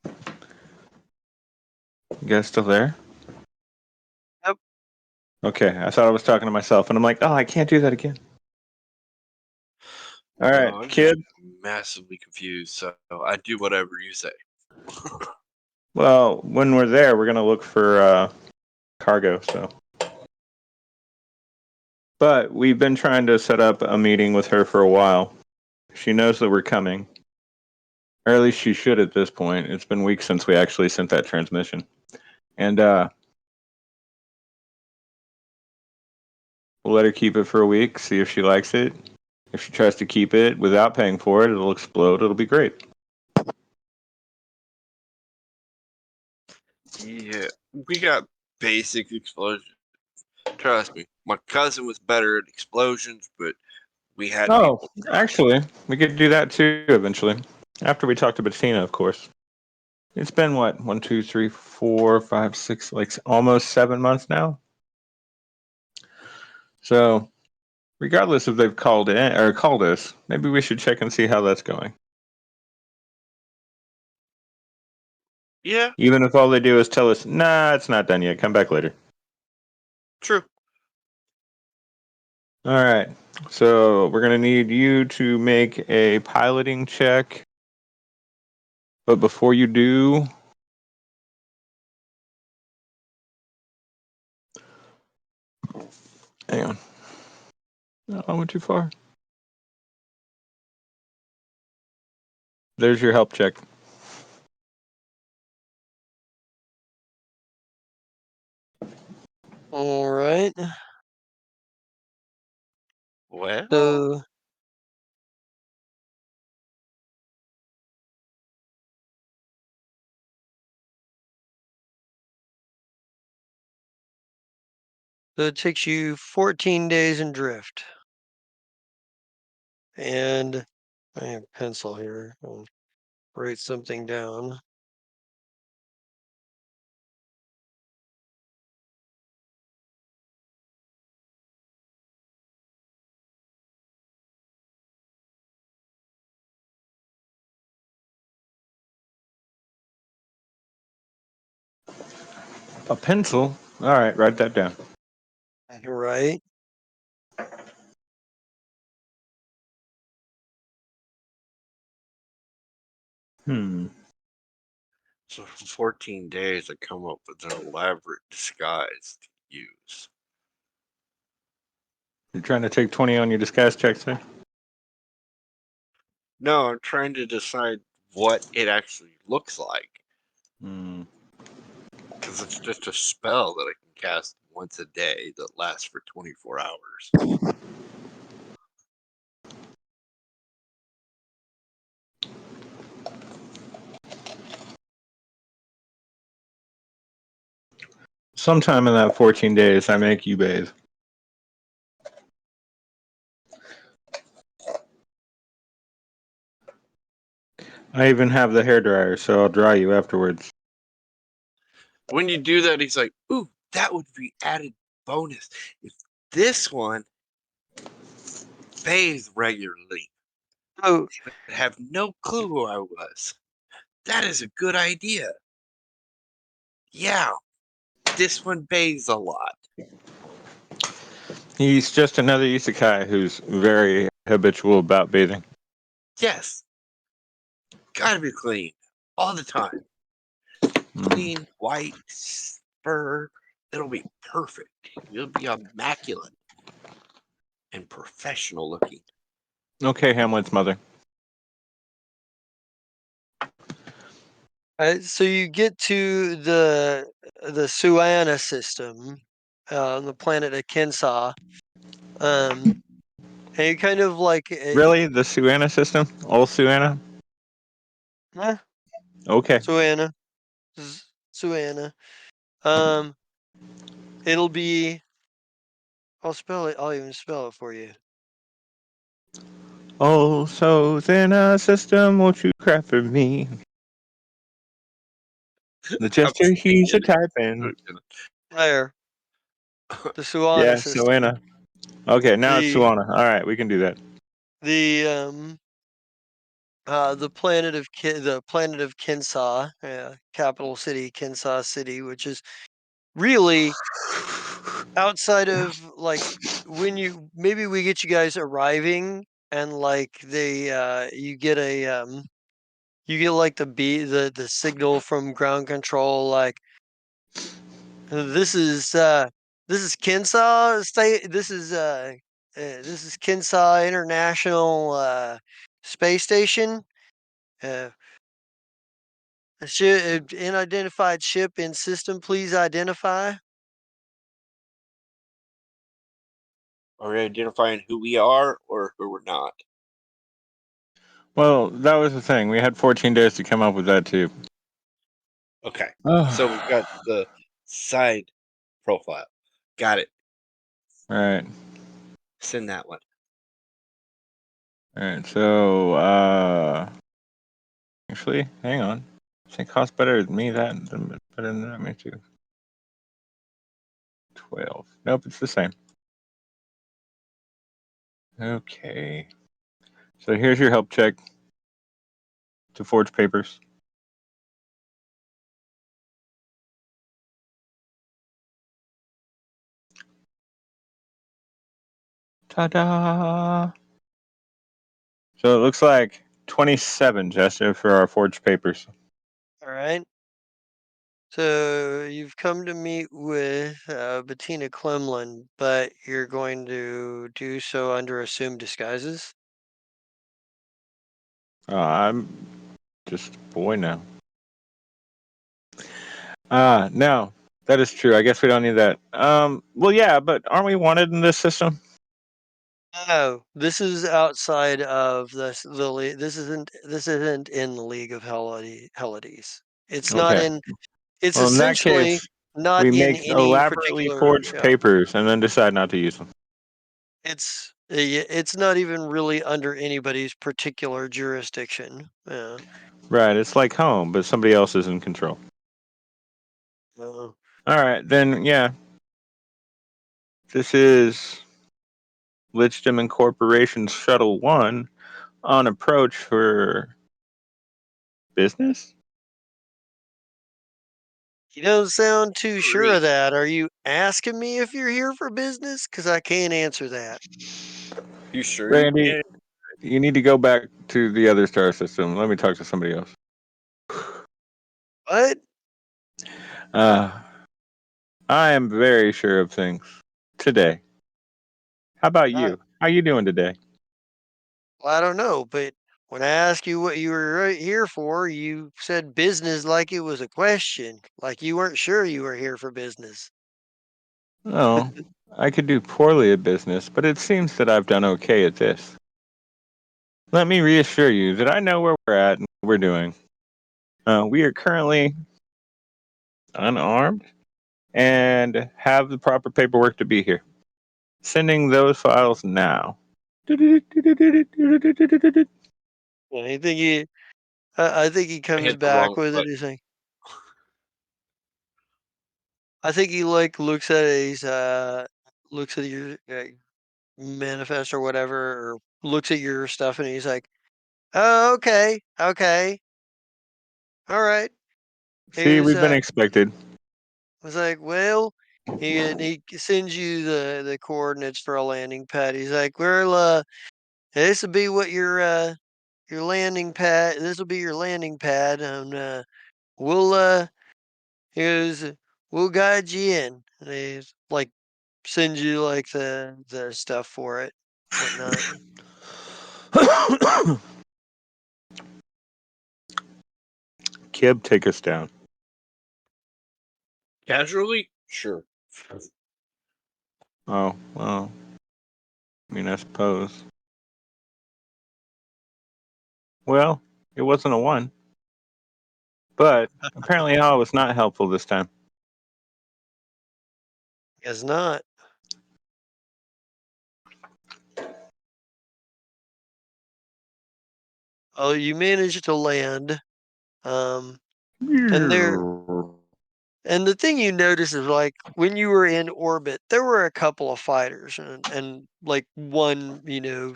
You guys still there? Yep. Okay, I thought I was talking to myself, and I'm like, oh, I can't do that again. All right, No, I'm just kid. massively confused. So I do whatever you say. Well, when we're there, we're gonna look for cargo. So, but we've been trying to set up a meeting with her for a while. She knows that we're coming, or at least she should at this point. It's been weeks since we actually sent that transmission, and we'll let her keep it for a week, see if she likes it. If she tries to keep it without paying for it, it'll explode. It'll be great. Yeah, we got basic explosions. Trust me, my cousin was better at explosions, but we had Oh, people. actually, we could do that too eventually. After we talk to Bettina, of course. It's been what, 1, 2, 3, 4, 5, 6, like almost 7 months now. So, regardless if they've called in or called us, maybe we should check and see how that's going. Yeah, Even if all they do is tell us, nah, it's not done yet. Come back later. true. All right. So, we're going to need you to make a piloting check. But before you do, hang on. No, I went too far. There's your help check. All right. Well, So so it takes you 14 days in drift. And I have a pencil here. I'll write something down. A pencil? All right, write that down. Right. Hmm. so for 14 days, I come up with an elaborate disguise to use. You're trying to take 20 on your disguise check, sir? No, I'm trying to decide what it actually looks like. Hmm. Because it's just a spell that I can cast once a day that lasts for 24 hours. Sometime in that 14 days, I make you bathe. I even have the hair dryer, so I'll dry you afterwards. When you do that, he's like, ooh, that would be added bonus. If this one bathes regularly, So they would have no clue who I was. That is a good idea. Yeah, this one bathes a lot. He's just another isekai who's very habitual about bathing. Yes, gotta be clean all the time. Mm. Clean, white, fur. It'll be perfect. You'll be immaculate and professional looking. Okay, Hamlet's mother. So you get to the Suana system, on the planet of Kensaw, and you kind of like Really? The Suana system? Old Suana? eh, Okay. Suana, Suana. Um, it'll be. I'll spell it. I'll even spell it for you. Oh, so then a system won't you cry for me? The I'm gesture he's a singing. typing. There, the Suana Yeah, system. Suana. Okay, now it's The Suana. All right, we can do that. the the planet of Kensaw, capital city Kensaw City, which is really outside of like when you maybe we get you guys arriving and like they you get like the signal from ground control like this is Kensaw state this is Kensaw International Space Station. Uh, a unidentified ship in system, please identify. Are we identifying who we are or who we're not? Well, that was the thing. We had 14 days to come up with that too. Okay. So we've Oh, got the side profile. Got it. all right. Send that one. All right. So, actually, hang on. I think costs better than me than better than that. Me too. 12. Nope, it's the same. Okay. So here's your help check to forge papers. Ta-da! So it looks like 27, Jessica, for our forged papers. All right. So you've come to meet with Bettina Clemlin, but you're going to do so under assumed disguises. I'm just a boy now. No, that is true. I guess we don't need that. Well, yeah, but aren't we wanted in this system? No, this is outside of this isn't in the League of Hellides. It's not Okay. in. It's Well, in that essentially case, not we in make any elaborately particular. forged Yeah, papers and then decide not to use them. it's not even really under anybody's particular jurisdiction. Yeah. Right. It's like home, but somebody else is in control. Uh, All right, then, yeah. This is Lichdom Incorporation's Shuttle 1 on approach for business? You don't sound too sure of Three. that. Are you asking me if you're here for business? Because I can't answer that. You sure you Randy, can't? you need to go back to the other star system. Let me talk to somebody else. What? Uh, I am very sure of things today. How about I, you? How you doing today? well, I don't know. But when I asked you what you were here for, you said business like it was a question, like you weren't sure you were here for business. Oh, I could do poorly at business, but it seems that I've done okay at this. Let me reassure you that I know where we're at and what we're doing. We are currently unarmed and have the proper paperwork to be here. Sending those files now. I think I think he I comes hit the back wrong with it. He's button. like, I think he like looks at your manifest or whatever, or looks at your stuff, and he's like, "Oh, okay, okay, all right." He See, was we've been expected. was like, "Well," he sends you the coordinates for a landing pad. He's like, "Well, this will be what your landing pad. This will be your landing pad, and we'll he goes, we'll guide you in. And they like send you like the stuff for it, whatnot. Kib, take us down. Casually, sure. Oh, well, I mean, I suppose. Well, it wasn't a one, but apparently I was not helpful this time. Guess not. Oh, you managed to land. Um, and there and the thing you notice is like when you were in orbit, there were a couple of fighters and like one, little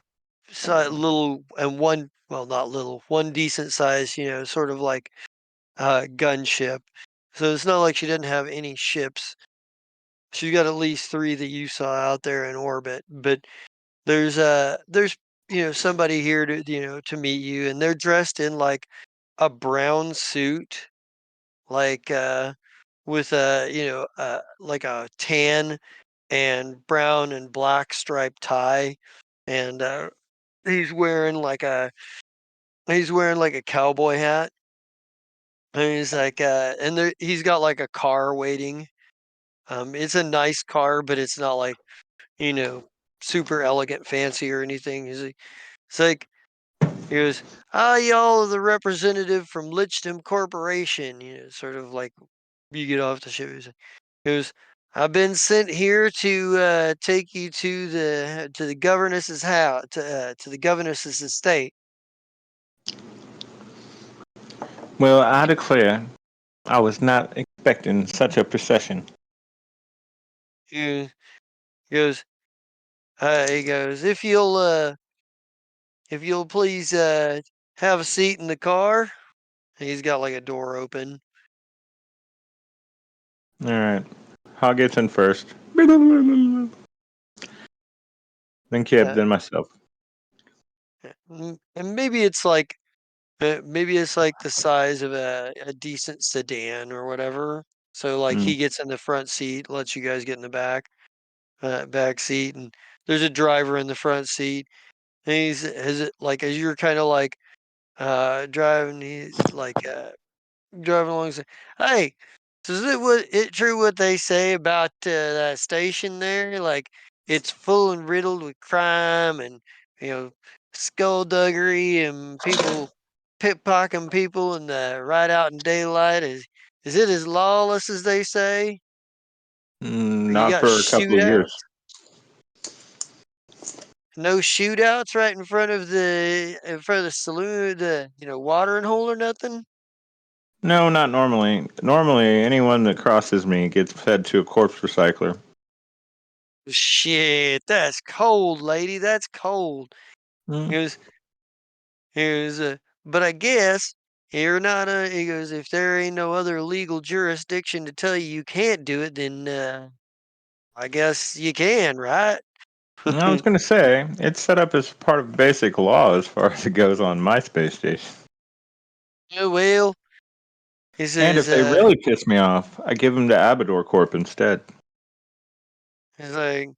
and one, well, not little, one decent size, sort of like gunship. So it's not like she didn't have any ships. She's got at least three that you saw out there in orbit. But there's somebody here to meet you, and they're dressed in like a brown suit, like with a like a tan and brown and black striped tie, and he's wearing like a cowboy hat, and he's like and he's got like a car waiting. It's a nice car, but it's not like you know super elegant, fancy or anything. It's like he goes, "Ah, y'all are the representative from Lichtam Corporation." Sort of like you get off the ship. He goes, "I've been sent here to take you to the governess's house, to the governess's estate." Well, I declare, I was not expecting such a procession. He goes, he goes, if you'll please have a seat in the car." He's got like a door open. All right. Hog gets in first. Then Kib, Uh, then myself. and maybe it's like the size of a decent sedan or whatever. So like Mm. he gets in the front seat, lets you guys get in the back seat, and there's a driver in the front seat. And he's as it like as you're kind of like driving, he's like driving along. Say, "Hey, so is it true what they say about that station there? Like it's full and riddled with crime and you know skullduggery and people pickpocketing people and right out in daylight. Is it as lawless as they say? Or you Not got for a couple of years. shootouts? No shootouts right in front of the saloon, the watering hole or nothing?" No, not normally. Normally, anyone that crosses me gets fed to a corpse recycler. "Shit, that's cold, lady. That's cold." Mm. He goes, but I guess you're not he goes, "If there ain't no other legal jurisdiction to tell you can't do it, then I guess you can, right?" I was going to say, it's set up as part of basic law as far as it goes on my space station. "Yeah, well," he And says, if they really piss me off, I give them to Abador Corp instead. he's like,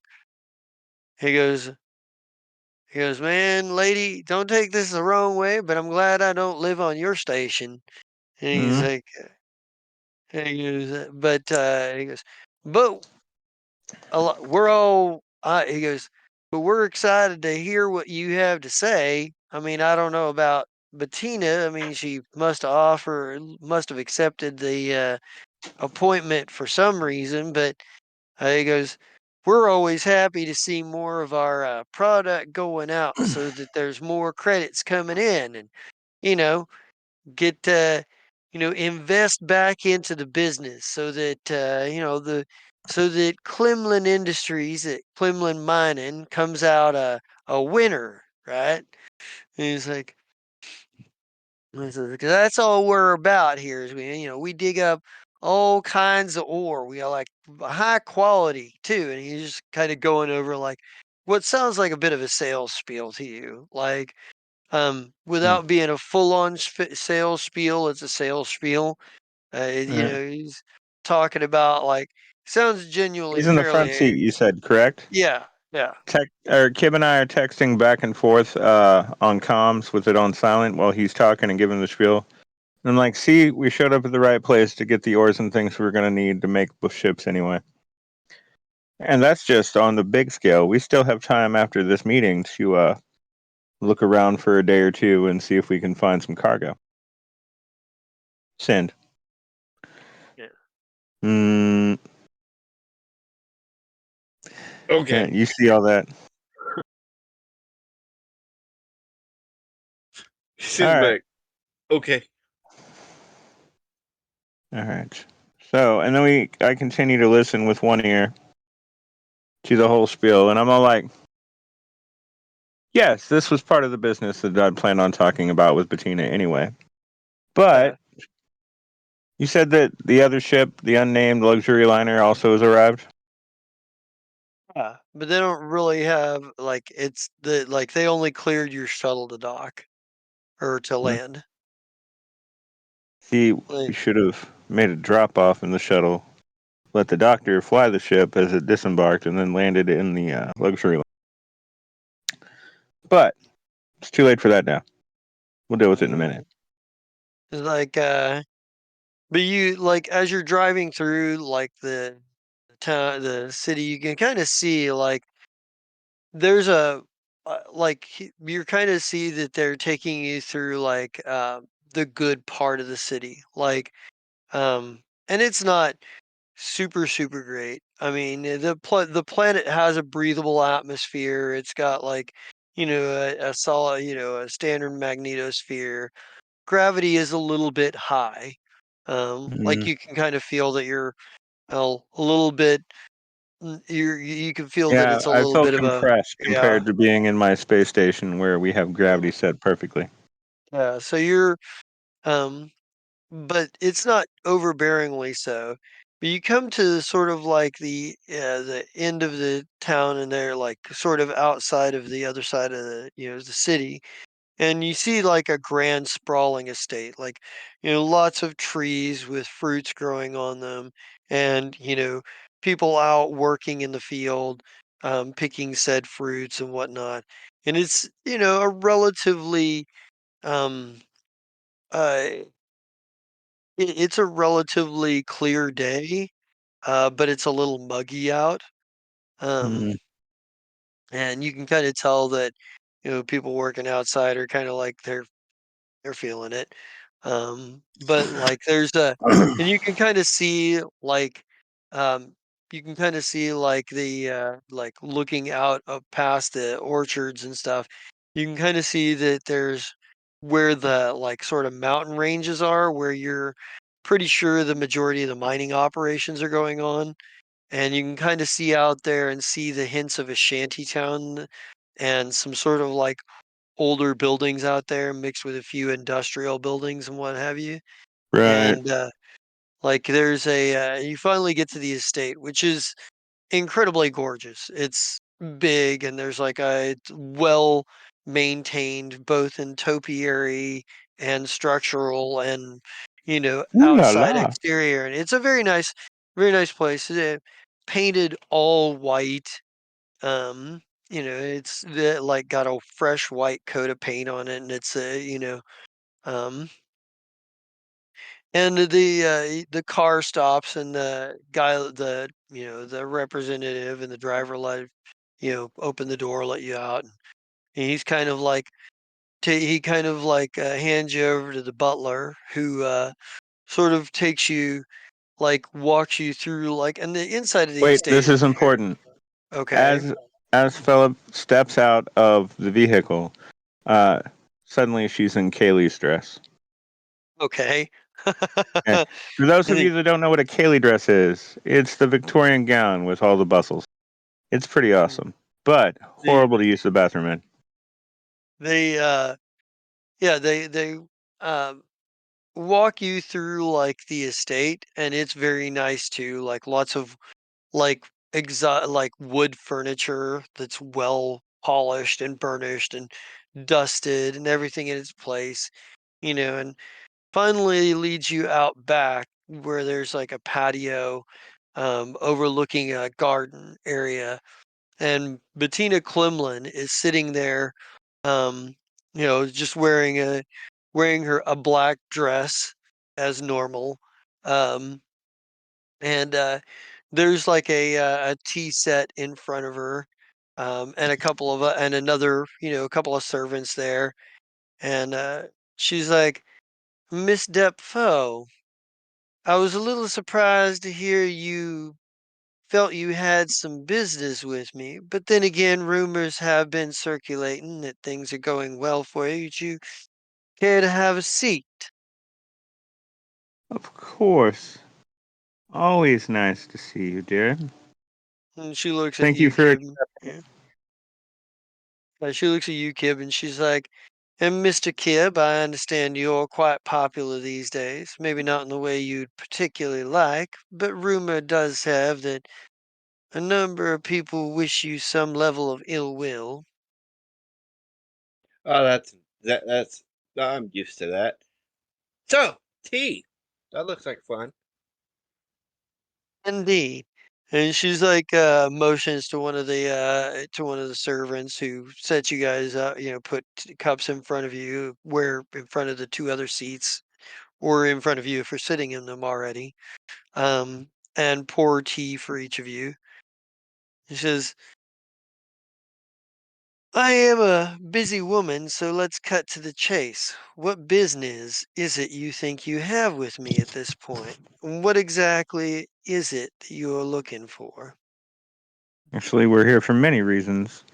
he goes, "Man, lady, don't take this the wrong way, but I'm glad I don't live on your station." And he's Mm. like, he goes, he goes, "But a lot, we're all," he goes, "but we're excited to hear what you have to say. I mean, I don't know about Bettina. I mean, she must have accepted the appointment for some reason, but he goes, we're always happy to see more of our product going out so that there's more credits coming in and, you know, get invest back into the business so that so that Clemlin Industries at Clemlin Mining comes out a winner, right?" And he's like, "Because that's all we're about here is we dig up all kinds of ore. We are like high quality too." And he's just kind of going over like what sounds like a bit of a sales spiel to you, like Hmm. without being a full-on sales spiel. It's a sales spiel. All right. He's talking about like sounds genuinely He's in the front seat, fairly. you said, correct? Yeah, yeah, Kib and I are texting back and forth on comms with it on silent while he's talking and giving the spiel. And I'm like, see, we showed up at the right place to get the ores and things we're going to need to make the ships anyway. And that's just on the big scale. We still have time after this meeting to look around for a day or two and see if we can find some cargo. Send. yeah. Mm, Okay. you see all that? He All sends right. back. Okay. All right. So, and then I continue to listen with one ear to the whole spiel, and I'm all like, yes, this was part of the business that I'd planned on talking about with Bettina anyway. But Yeah. you said that the other ship, the unnamed luxury liner, also has arrived? Yeah, but they don't really have like it's the like they only cleared your shuttle to dock or to Hmm. land. See, we Like, should have made a drop off in the shuttle, let the doctor fly the ship as it disembarked, and then landed in the luxury liner. But it's too late for that now. We'll deal with it in a mm, minute. it's like but you like as you're driving through like the town, the city, you can kind of see like there's a you're kind of see that they're taking you through like the good part of the city, like and it's not super great. I mean, the planet has a breathable atmosphere. It's got like, a solid, a standard magnetosphere. Gravity is a little bit high. Like Mm. you can kind of feel that you're well, a little bit. You can feel that Yeah, it's a I little feel bit of a compressed yeah, compared to being in my space station where we have gravity set perfectly. yeah. So you're um but it's not overbearingly so. But you come to sort of like the end of the town, and they're like sort of outside of the other side of the city, and you see like a grand sprawling estate, like lots of trees with fruits growing on them, and people out working in the field, picking said fruits and whatnot, and it's a relatively um uh it's a relatively clear day, but it's a little muggy out. Um, Mm. and you can kind of tell that, people working outside are kind of like they're feeling it. But like and you can kind of see like, um, you can kind of see like like looking out up past the orchards and stuff. You can kind of see that there's where the like sort of mountain ranges are, where you're pretty sure the majority of the mining operations are going on. And you can kind of see out there and see the hints of a shanty town and some sort of like older buildings out there mixed with a few industrial buildings and what have you. Right. And like there's you finally get to the estate, which is incredibly gorgeous. It's big, and there's like it's well maintained both in topiary and structural and Ooh la outside la. exterior, and it's a very nice place. Painted all white. um it's like got a fresh white coat of paint on it, and it's a um and the car stops, and the guy, the representative and the driver open the door, let you out, and he's kind of like he kind of like hands you over to the butler, who sort of takes you like walks you through like and the inside of the Wait, estate this is is important. okay. As Philip steps out of the vehicle, uh, suddenly she's in Kaylee's dress. Okay. Eh, for those of And you that don't know what a Kaylee dress is, it's the Victorian gown with all the bustles. It's pretty awesome, but the horrible to use the bathroom in. they yeah, they um walk you through like the estate, and it's very nice too, like lots of like like wood furniture that's well polished and burnished, and dusted and everything in its place, and finally leads you out back where there's like a patio overlooking a garden area. And Bettina Klimlin is sitting there, um, just wearing a black dress as normal. Um, and there's like a tea set in front of her, and another, a couple of servants there. And she's like, Miss Defoe, I was a little surprised to hear you felt you had some business with me, but then again, rumors have been circulating that things are going well for you. Would you care to have a seat? Of course. Always nice to see you, dear. And she looks at Thank you you, for. Kib. Yeah. She looks at you, Kib, and she's like, and Mr. Kib, I understand you're quite popular these days. Maybe not in the way you'd particularly like, but rumor does have that a number of people wish you some level of ill will. Oh, that's I'm used to that. So, tea. That looks like fun. Indeed. And she's like motions to one of the servants who set you guys up, put cups in front of you, where in front of the two other seats, or in front of you if you're sitting in them already. And pour tea for each of you. She says, I am a busy woman, so let's cut to the chase. What business is it you think you have with me at this point? What exactly is it that you're looking for? Actually, we're here for many reasons.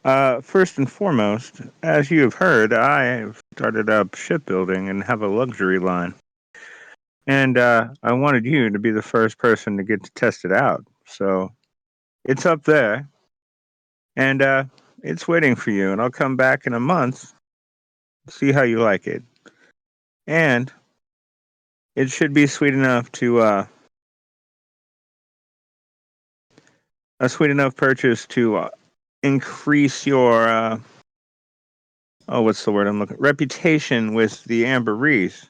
First and foremost, as you have heard, I have started up shipbuilding and have a luxury line. And I wanted you to be the first person to get to test it out. So it's up there, and it's waiting for you. And I'll come back in a month, see how you like it. And it should be sweet enough to a sweet enough purchase to increase your what's the word I'm looking, reputation with the Amber Wreath.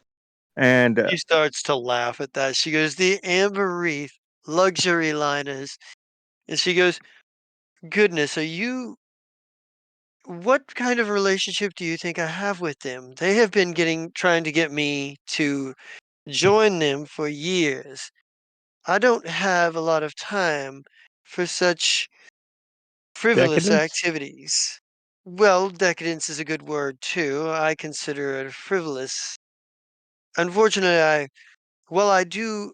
And She starts to laugh at that. She goes, "The Amber Wreath luxury liners." And she goes, "Goodness, are you what kind of relationship do you think I have with them? They have been trying to get me to join them for years. I don't have a lot of time for such frivolous decadence. activities." Well, decadence is a good word too. I consider it frivolous. Unfortunately, I do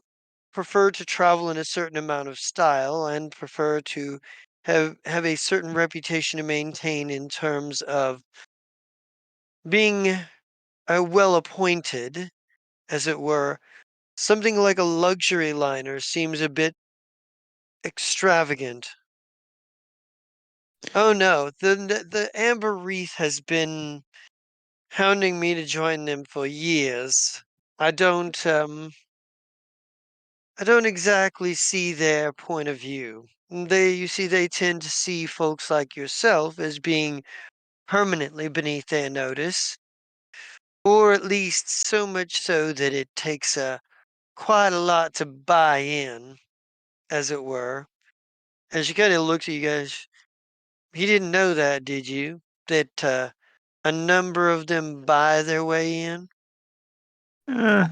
prefer to travel in a certain amount of style and prefer to have a certain reputation to maintain in terms of being well appointed, as it were. Something like a luxury liner seems a bit extravagant. Oh no, the Amber Wreath has been hounding me to join them for years. I don't um I don't exactly see their point of view. You see, they tend to see folks like yourself as being permanently beneath their notice, or at least so much so that it takes quite a lot to buy in, as it were. And she kind of looks at you guys. You didn't know that, did you? That a number of them buy their way in? Uh,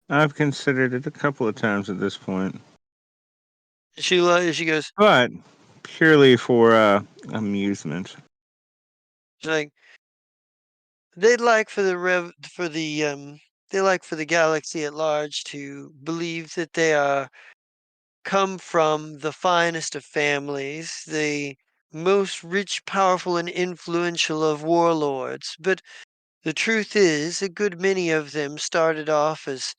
I've considered it a couple of times at this point, She goes, but purely for amusement. she's like, they'd like for they like for the galaxy at large to believe that they are come from the finest of families, the most rich, powerful, and influential of warlords. But the truth is, a good many of them started off as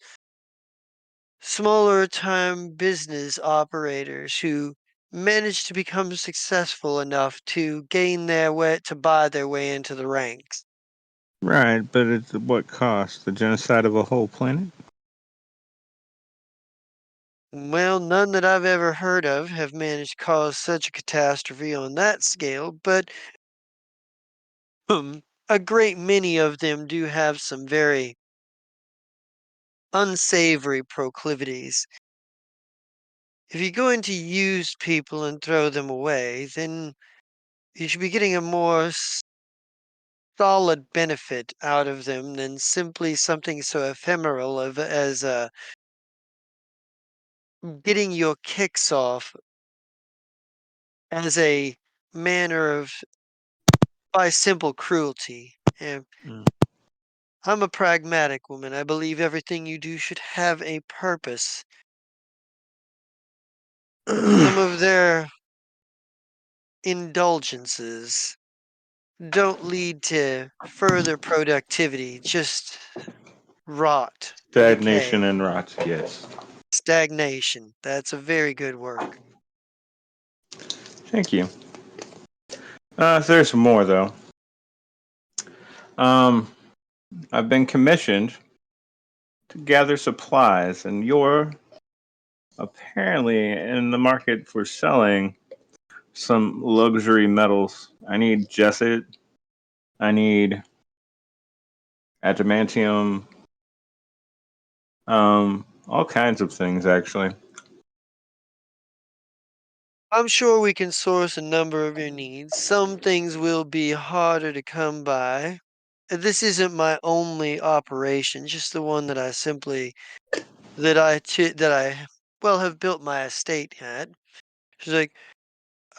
smaller time business operators who managed to become successful enough to gain their way to buy their way into the ranks. Right, but at what cost? The genocide of a whole planet? Well, none that I've ever heard of have managed to cause such a catastrophe on that scale, but a great many of them do have some very unsavory proclivities. If you're going to use people and throw them away, then you should be getting a more solid benefit out of them than simply something so ephemeral as getting your kicks off as a manner of by simple cruelty. And Mm. I'm a pragmatic woman. I believe everything you do should have a purpose. Some of their indulgences don't lead to further productivity, just rot and Stagnation decay. and rot, yes. Stagnation. That's a very good word. Thank you. There's more, though. Um, I've been commissioned to gather supplies, and you're apparently in the market for selling some luxury metals. I need jesset. I need adamantium. All kinds of things, actually. I'm sure we can source a number of your needs. Some things will be harder to come by. This isn't my only operation, just the one that I simply that I well have built my estate at. She's like,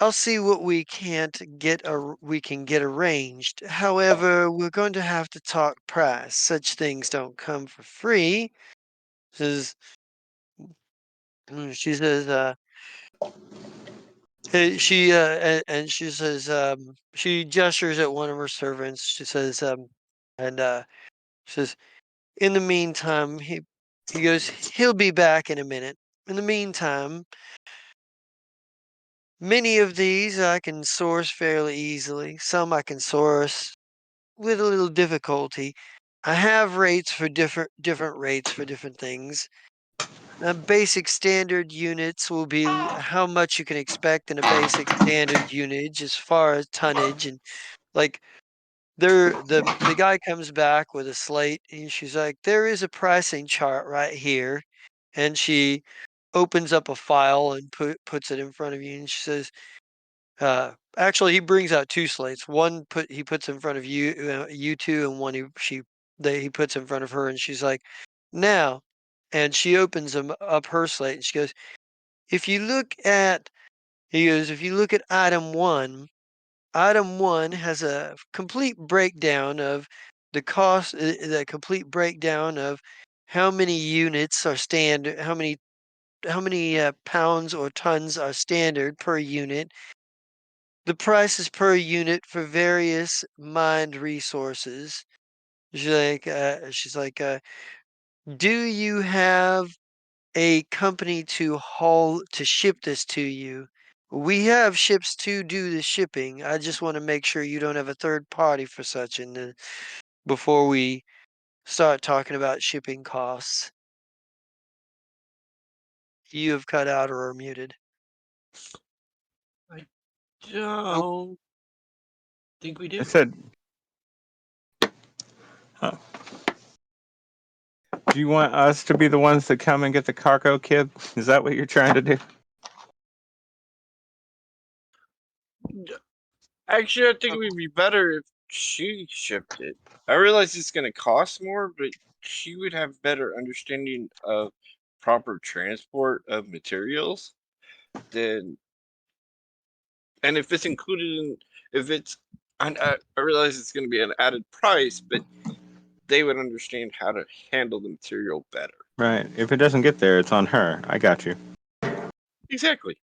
I'll see what we can get arranged. However, we're going to have to talk price. Such things don't come for free. Says she says and she says she gestures at one of her servants. She says and says in the meantime he goes he'll be back in a minute. In the meantime, many of these I can source fairly easily. Some I can source with a little difficulty. I have rates for different rates for different things. Basic standard units will be how much you can expect in a basic standard unit as far as tonnage and like the guy comes back with a slate and she's like, there is a pricing chart right here. And she opens up a file and puts it in front of you and she says, actually, he brings out 2 slates. One he puts in front of you 2, and one he puts in front of her, and she's like, "Now," and she opens up her slate, and she goes, "If you look at," he goes, "if you look at item 1 has a complete breakdown of the cost, the complete breakdown of how many units are standard, how many pounds or tons are standard per unit." The prices per unit for various mined resources. She's like, do you have a company to ship this to you? We have ships to do the shipping. I just want to make sure you don't have a third party for such and before we start talking about shipping costs. You have cut out or are muted. I Oh, don't think we I do. said, huh, do you want us to be the ones that come and get the cargo, kid? Is that what you're trying to do? Actually, I think it would be better if she shipped it. I realize it's going to cost more, but she would have better understanding of proper transport of materials than, and if it's included in, if it's, I realize it's going to be an added price, but they would understand how to handle the material better. Right. If it doesn't get there, it's on her. I got you. Exactly.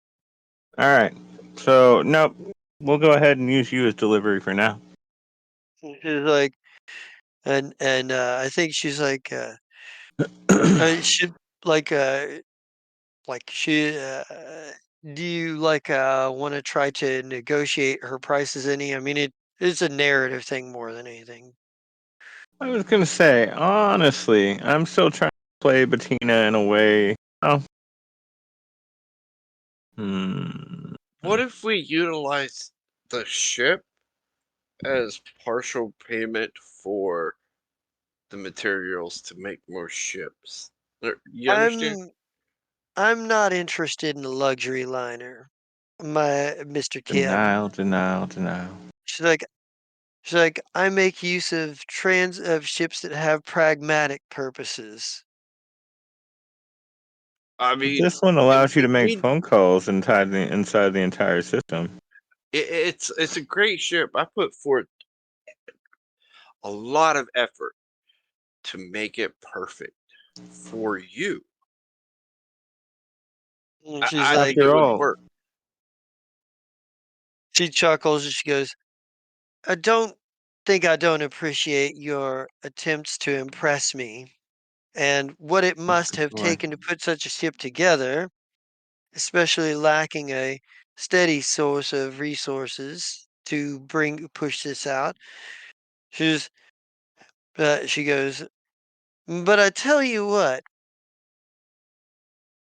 All right. So, nope. We'll go ahead and use you as delivery for now. she's like, and I think she's like, she like do you want to try to negotiate her prices any? I mean, it's a narrative thing more than anything. I was gonna say, honestly, I'm still trying to play Bettina in a way. Oh, hmm. What if we utilize the ship as partial payment for the materials to make more ships. You understand? I'm I'm not interested in a luxury liner, my Mr. Kib. Denial, denial, denial. She's like she's like, I make use of ships that have pragmatic purposes. I mean, This one it, allows you to it make mean phone calls inside the entire system. it's a great ship. I put forth a lot of effort to make it perfect for you. And I, she's I like, think it After would all, work. she chuckles and she goes, I don't think I don't appreciate your attempts to impress me and what it oh, must good have boy. taken to put such a ship together, especially lacking a steady source of resources to push this out. She's she goes, but I tell you what,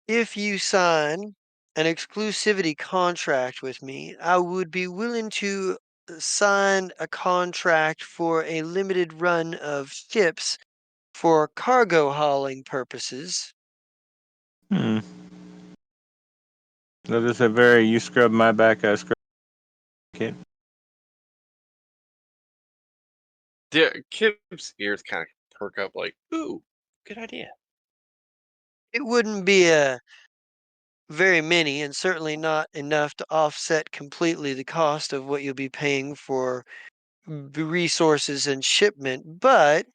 if you sign an exclusivity contract with me, I would be willing to sign a contract for a limited run of ships for cargo hauling purposes. Hmm. That is a very you scrub my back, I scrub kid. The Kip's ears kind of perk up, like, "Ooh, good idea." It wouldn't be a very many, and certainly not enough to offset completely the cost of what you'll be paying for resources and shipment, but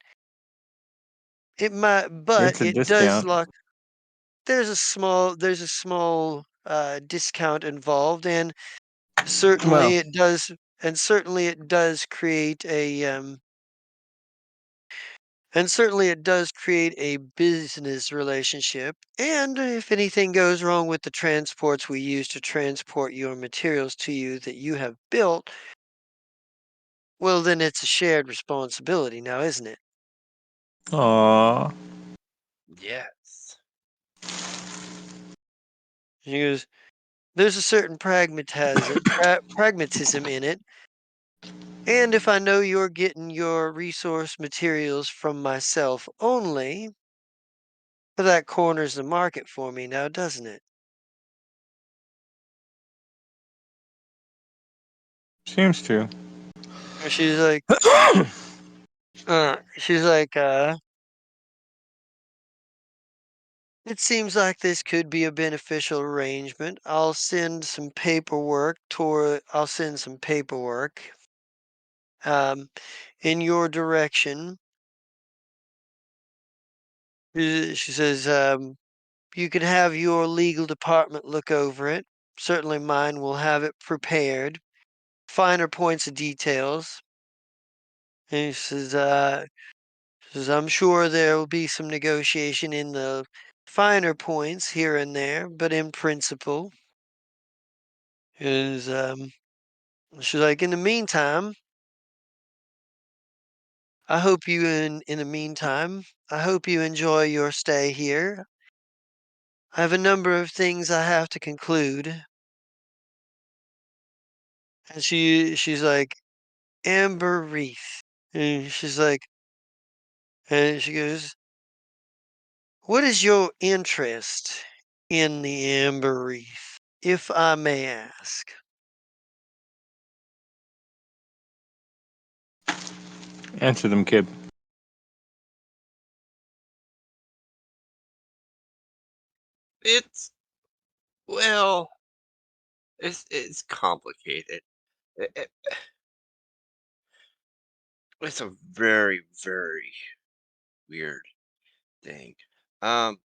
It's a it does discount. lock. There's a small discount involved, and Well, certainly it does create a business relationship. And if anything goes wrong with the transports we use to transport your materials to you that you have built, well, then it's a shared responsibility now, isn't it? aw. Yes. She goes, there's a certain pragmatism in it. And if I know you're getting your resource materials from myself only, that corners the market for me now, doesn't it? Seems to. And she's like, it seems like this could be a beneficial arrangement. I'll send some paperwork um, in your direction. She says, you can have your legal department look over it. Certainly mine will have it prepared. Finer points of details. And she says, I'm sure there will be some negotiation in the finer points here and there, but in principle, is she's like, in the meantime, in the meantime, I hope you enjoy your stay here. I have a number of things I have to conclude. And she's like, Amber Reef. And and she goes, what is your interest in the Amber Reef, if I may ask? Answer them, kid. It's well, it's complicated. It, it's a very, very weird thing. Um,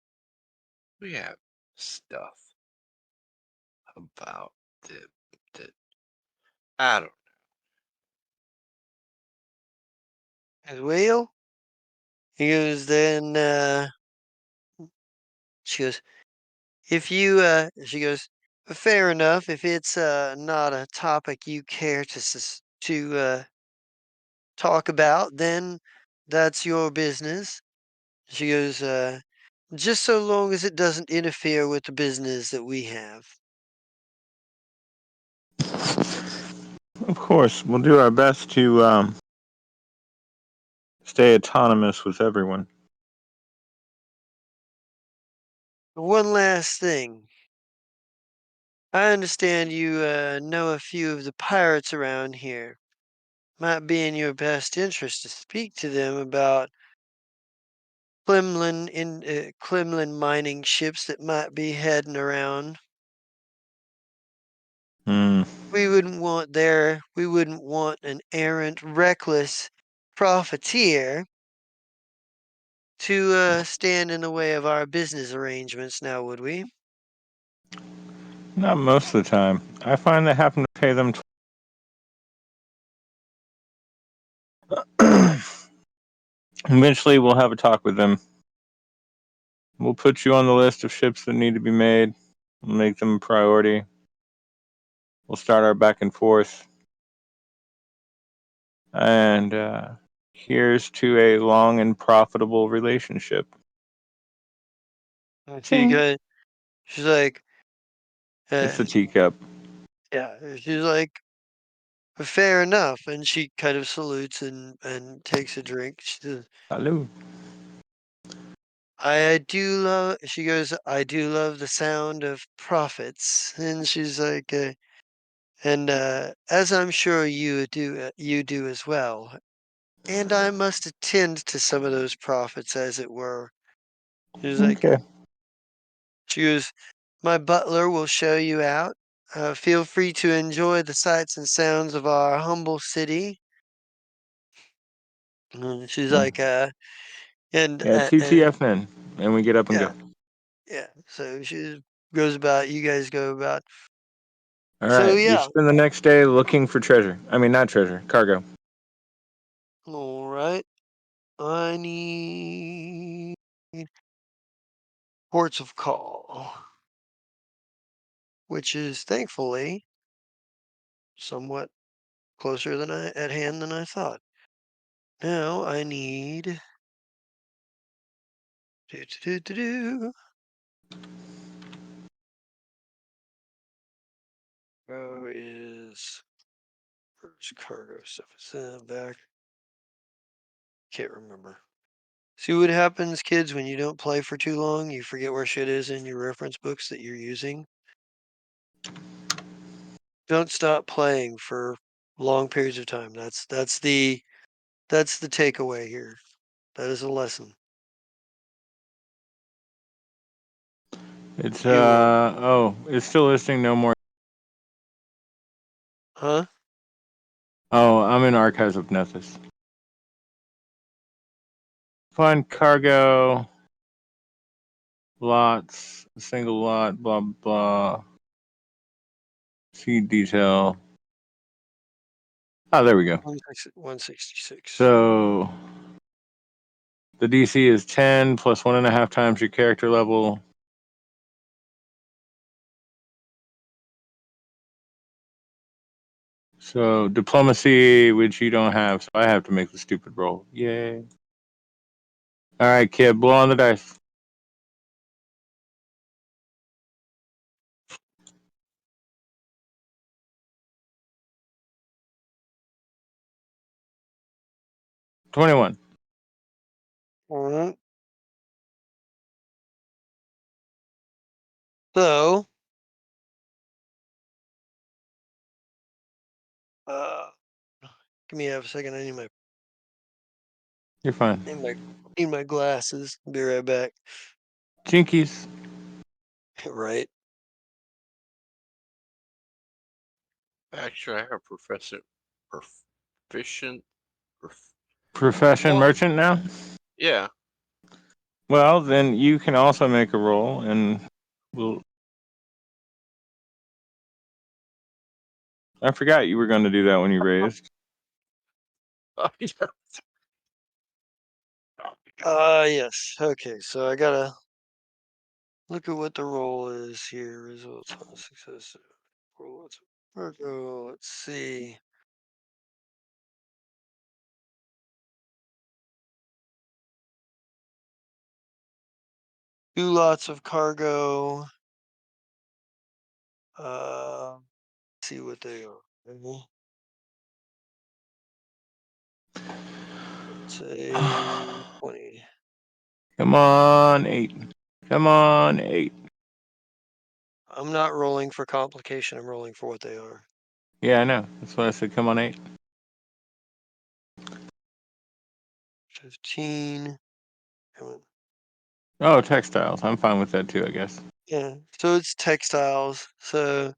we have stuff about the I don't. As well, he goes, then she goes, if you she goes, fair enough, if it's not a topic you care to talk about, then that's your business. She goes, just so long as it doesn't interfere with the business that we have. Of course, we'll do our best to stay autonomous with everyone. One last thing. I understand you know a few of the pirates around here. Might be in your best interest to speak to them about Clemlin mining ships that might be heading around. Hmm. We wouldn't want an errant, reckless profiteer to stand in the way of our business arrangements now, would we? Not most of the time. I find they happen to pay them. Eventually, we'll have a talk with them. We'll put you on the list of ships that need to be made. We'll make them a priority. We'll start our back and forth. And here's to a long and profitable relationship. And Ching. she's like, It's uh, a teacup. yeah, she's like, fair enough. And she kind of salutes and takes a drink. She says, Hello. I do love, she goes, I do love the sound of profits. And she's like, and as I'm sure you do as well. And I must attend to some of those profits, as it were. She's like, Okay. she goes, my butler will show you out. Feel free to enjoy the sights and sounds of our humble city. And she's Yeah. like, Yeah. and TTF then. And we get up and yeah, go. yeah. So she goes about, you guys go about. All So right. You yeah, spend the next day looking for treasure. I mean, not treasure, cargo. all right. I need ports of call, which is thankfully somewhat closer than I at hand than I thought. Now I need do do do do do. Is where's cargo stuff? Is that back? Can't remember. See what happens, kids, when you don't play for too long? You forget where shit is in your reference books that you're using. Don't stop playing for long periods of time. That's the takeaway here. That is a lesson. It's You will, oh, it's still listing no more. huh? Oh, I'm in Archives of Nethys. Find cargo lots, a single lot, blah blah. See detail. Oh, there we go. 166. So the DC is 10 plus 1.5 times your character level. So diplomacy, which you don't have, so I have to make the stupid roll. Yay! All right, kid, blow on the dice. $21. All right. So, uh, give me a second. You're fine. Need my, need my glasses. Be right back. Jinkies. Right. Actually, I have proficient. Prof, Profession well, merchant now. yeah. Well, then you can also make a roll, and we'll. I forgot you were going to do that when you raised. Oh, yeah. Yes. Okay. So I gotta look at what the roll is here. Results on success. Roll. Virgo. Let's see. Two lots of cargo. Uh, see what they are. Say 20. Come on, 8. Come on, 8. I'm not rolling for complication. I'm rolling for what they are. Yeah, I know. That's why I said come on, 8. 15. Come on. Oh, textiles. I'm fine with that too, I guess. Yeah. So it's textiles. So,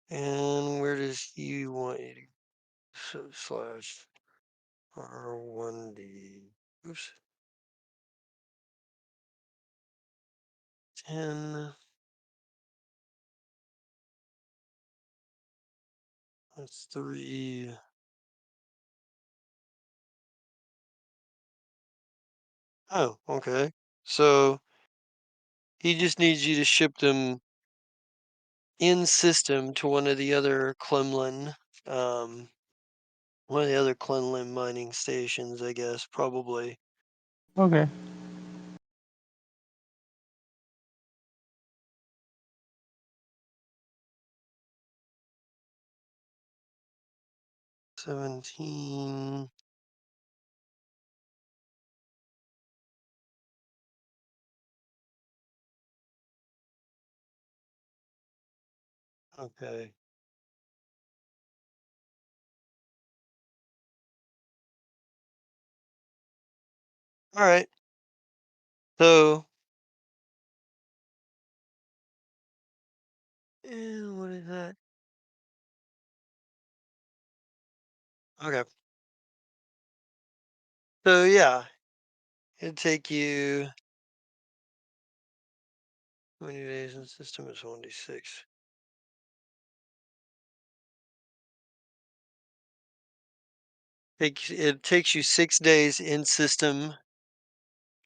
and where does he want you to? So slash R1D. Oops. 10. That's 3. Oh, okay. So he just needs you to ship them in system to one of the other um, one of the other Clemlin mining stations, I guess, probably. Okay. 17. Okay. All right. So, what is that? Okay. So yeah, it'd take you how many days in the system is 1d6. It takes you 6 days in system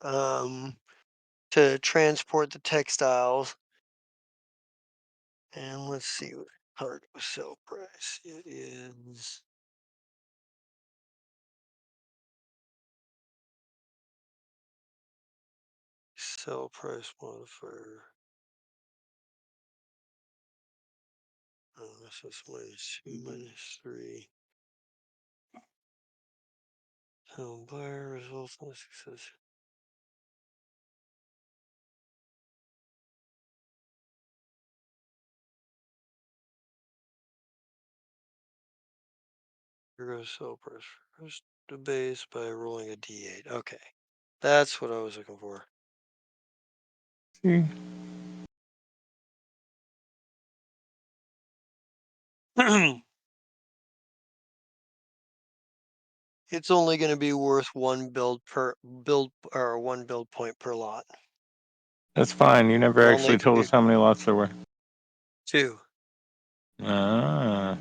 to transport the textiles. And let's see what cargo sell price it is. Sell price modifier. Oh, this is -2, -3. So buyer results not success. Here goes sell price. First the base by rolling a d8. Okay. That's what I was looking for. See? It's only going to be worth one build or one build point per lot. That's fine. You never It'll actually only told be us how many lots there were. 2. Ah.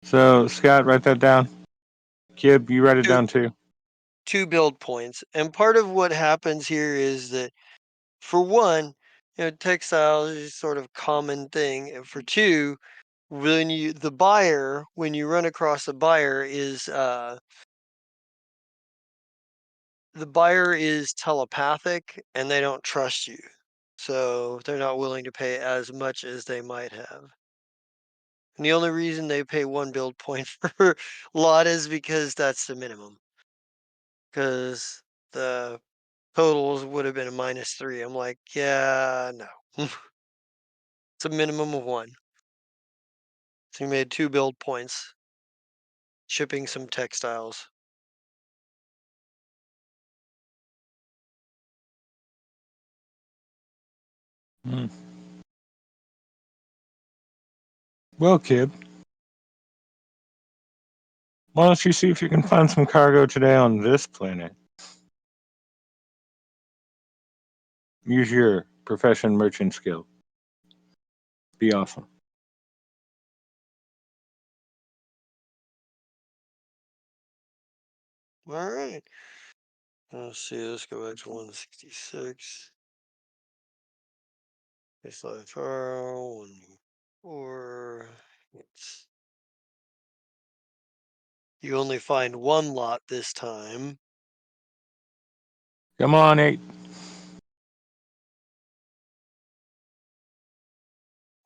So, Scott, write that down. Kib, you write it Two down too. 2 build points. And part of what happens here is that for one, textile is sort of common thing. And for two, when you run across the buyer is telepathic and they don't trust you. So they're not willing to pay as much as they might have. And the only reason they pay 1 build point per lot is because that's the minimum. Because the totals would have been a -3. I'm like, yeah, no. It's a minimum of 1. So you made 2 build points shipping some textiles. Hmm. Well, Kib, why don't you see if you can find some cargo today on this planet? Use your profession merchant skill. Be awesome. All right. Let's see. Let's go back to 166. It's like 1, 4. It's you only find 1 lot this time. Come on, 8.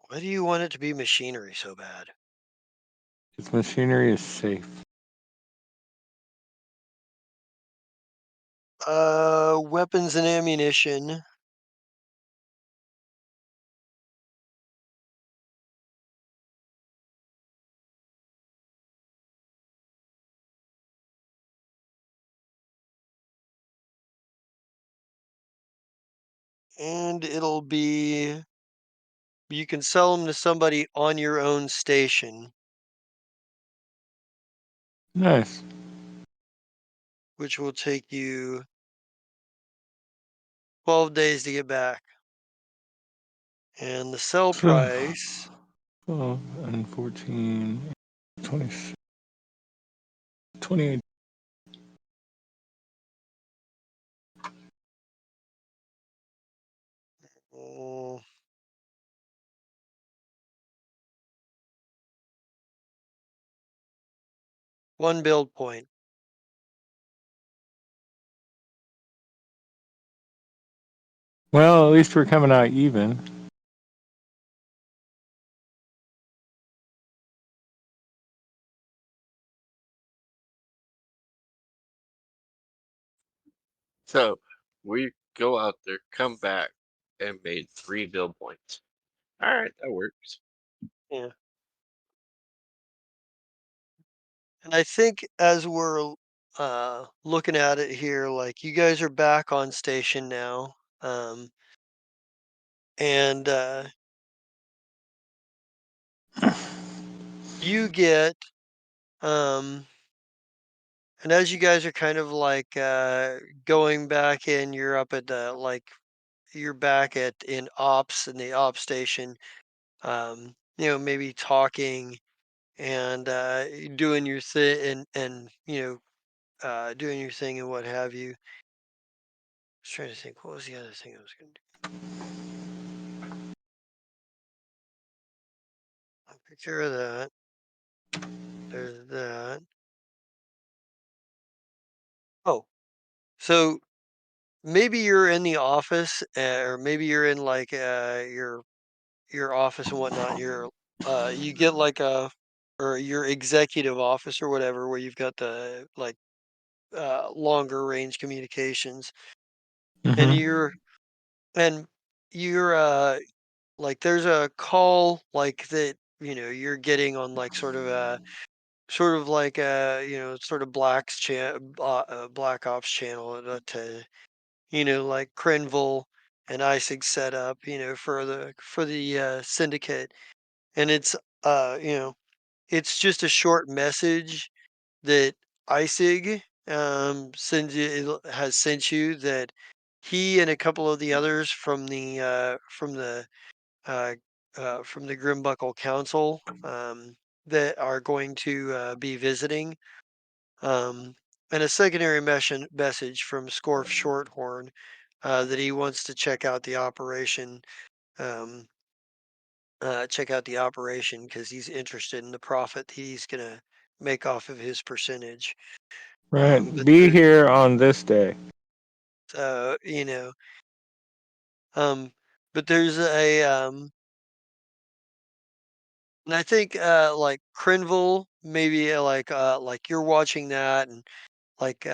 Why do you want it to be machinery so bad? This machinery is safe. Weapons and ammunition. And it'll be, you can sell them to somebody on your own station, Nice. which will take you 12 days to get back. And the sell So, price, 12 and 14, 20, 28. oh, one build point. Well, at least we're coming out even. So we go out there, come back, and made 3 build points. All right, that works. Yeah. And I think as we're looking at it here, like you guys are back on station now. And you get um and as you guys are kind of like going back in, you're up at the like you're back at in ops in the ops station, maybe talking and doing your thing and doing your thing and what have you. I was trying to think what was the other thing I was gonna do. I'll take care of that. There's that. Oh, so maybe you're in the office, or maybe you're in like your office and whatnot. And you get like a or your executive office or whatever, where you've got the like longer range communications, and Mm-hmm. and you're like there's a call like that you're getting on like sort of like a sort of black ops channel to like Crenville and ISIG set up, for the syndicate. And uh, you know, it's just a short message that ISIG has sent you that he and a couple of the others uh, from the Grimbuckle Council that are going to be visiting. Um, and a secondary message from Scorf Shorthorn that he wants to um, check out the operation because he's interested in the profit he's going to make off of his percentage. Right. But Be there's, here on this day. uh, you know, um, but there's and I think like Crenville, maybe like you're watching that and like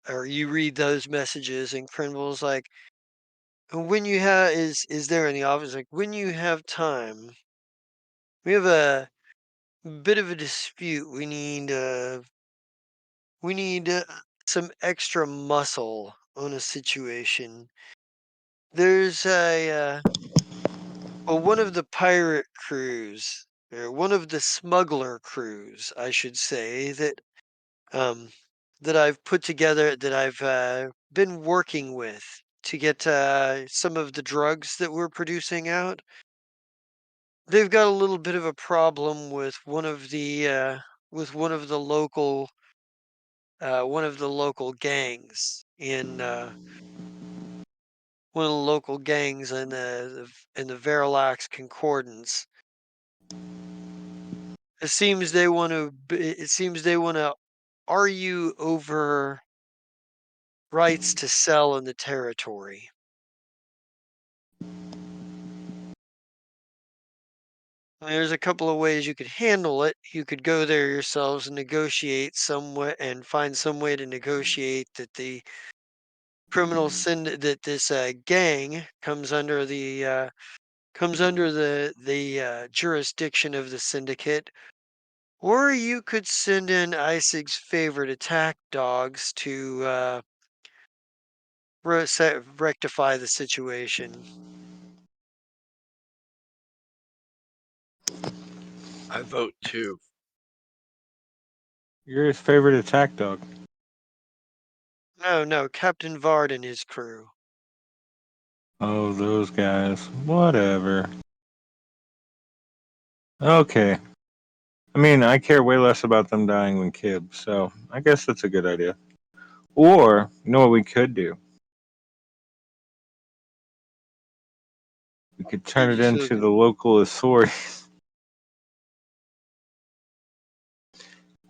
or you read those messages and Crenville's like, when you have is there in the office like when you have time, we have a bit of a dispute. We need some extra muscle on a situation. There's one of the pirate crews, or one of the smuggler crews, I should say, um, that I've put together, that I've been working with to get some of the drugs that we're producing out. They've got a little bit of a problem with one of the local gangs one of the local gangs in the Verilax Concordance. It seems they want to argue over rights to sell in the territory. There's a couple of ways you could handle it. You could go there yourselves and negotiate some way and find some way to negotiate that criminal that this gang comes under the jurisdiction of the syndicate, or you could send in Isaac's favorite attack dogs to rectify the situation. I vote two. You're his favorite attack dog. No, Captain Vard and his crew. Oh, those guys. Whatever. Okay. I mean, I care way less about them dying than Kib, so I guess that's a good idea. Or, you know what we could do? We could turn You it just look into the local authorities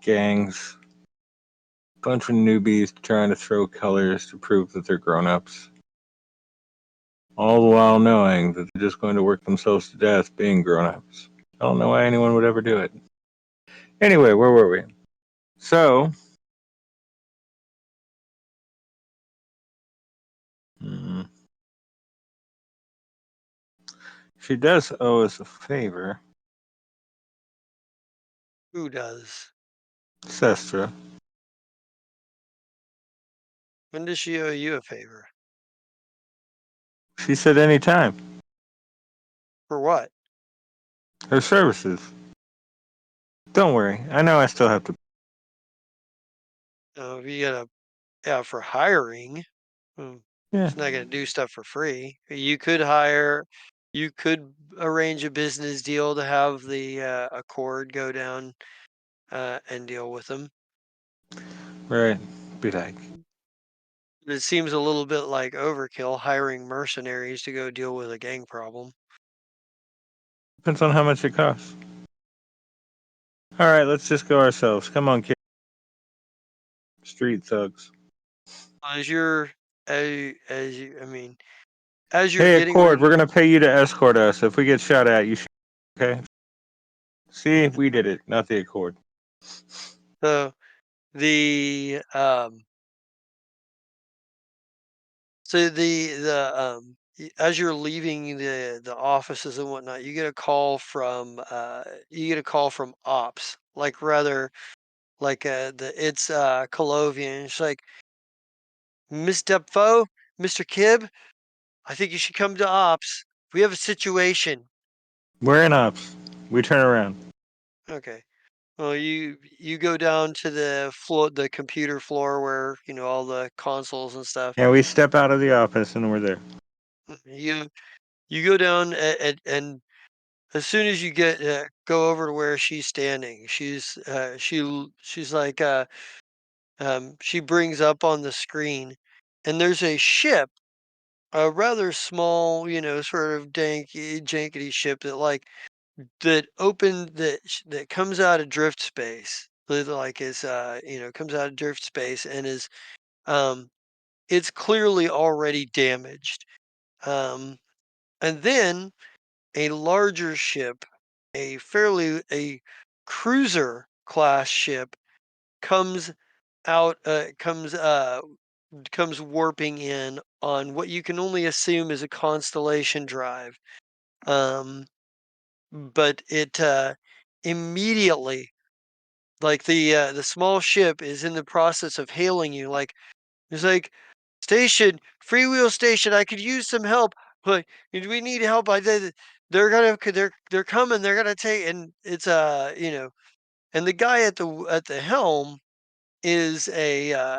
gangs. Bunch of newbies trying to throw colors to prove that they're grown-ups. All the while knowing that they're just going to work themselves to death being grown-ups. I don't know why anyone would ever do it. Anyway, where were we? So, hmm, she does owe us a favor. who does. Sestra. When does she owe you a favor? She said anytime. For what? Her services. Don't worry, I know I still have to. Oh, if you gotta, yeah, for hiring. Hmm, Yeah, she's not gonna do stuff for free. You could hire, you could arrange a business deal to have the Accord go down and deal with them. right. Be like, It seems a little bit like overkill hiring mercenaries to go deal with a gang problem. depends on how much it costs. All right, let's just go ourselves. Come on, kid. Street thugs. As you're, as you, I mean, as you're Hey, getting Accord, we're ready, gonna pay you to escort us. If we get shot at, you should. Okay. See, we did it, not the Accord. so the as you're leaving the offices and whatnot, you get a call from ops, like rather like it's Colovian. It's like, Miss Depot, Mr. Kibb, I think you should come to ops. We have a situation. We're in ops. We turn around. Okay. Well, you go down to the floor, the computer floor where, all the consoles and stuff. Yeah, we step out of the office and we're there. You you go down and as soon as you go over to where she's standing, she's like she brings up on the screen, and there's a ship, a rather small, sort of jankety ship that comes out of drift space. Like is comes out of drift space and is um it's clearly already damaged. Um and then a larger ship, a cruiser class ship comes out comes warping in on what you can only assume is a constellation drive. Um but it immediately, like the small ship is in the process of hailing you, like it's like, station, freewheel station, I could use some help, but we need help. They're coming, they're gonna take, and it's and the guy at the helm is a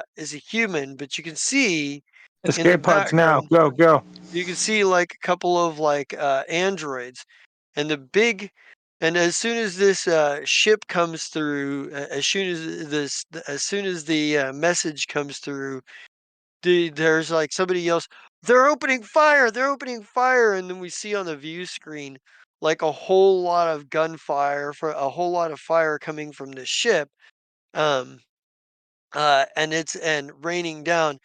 human, but you can see in the Escape pods now. background, Go, go. you can see like a couple of like androids, and the big and as soon as this ship comes through, as soon as the message comes through, there's like somebody yells, they're opening fire, and then we see on the view screen like a whole lot of gunfire, for a whole lot of fire coming from the ship, um and raining down,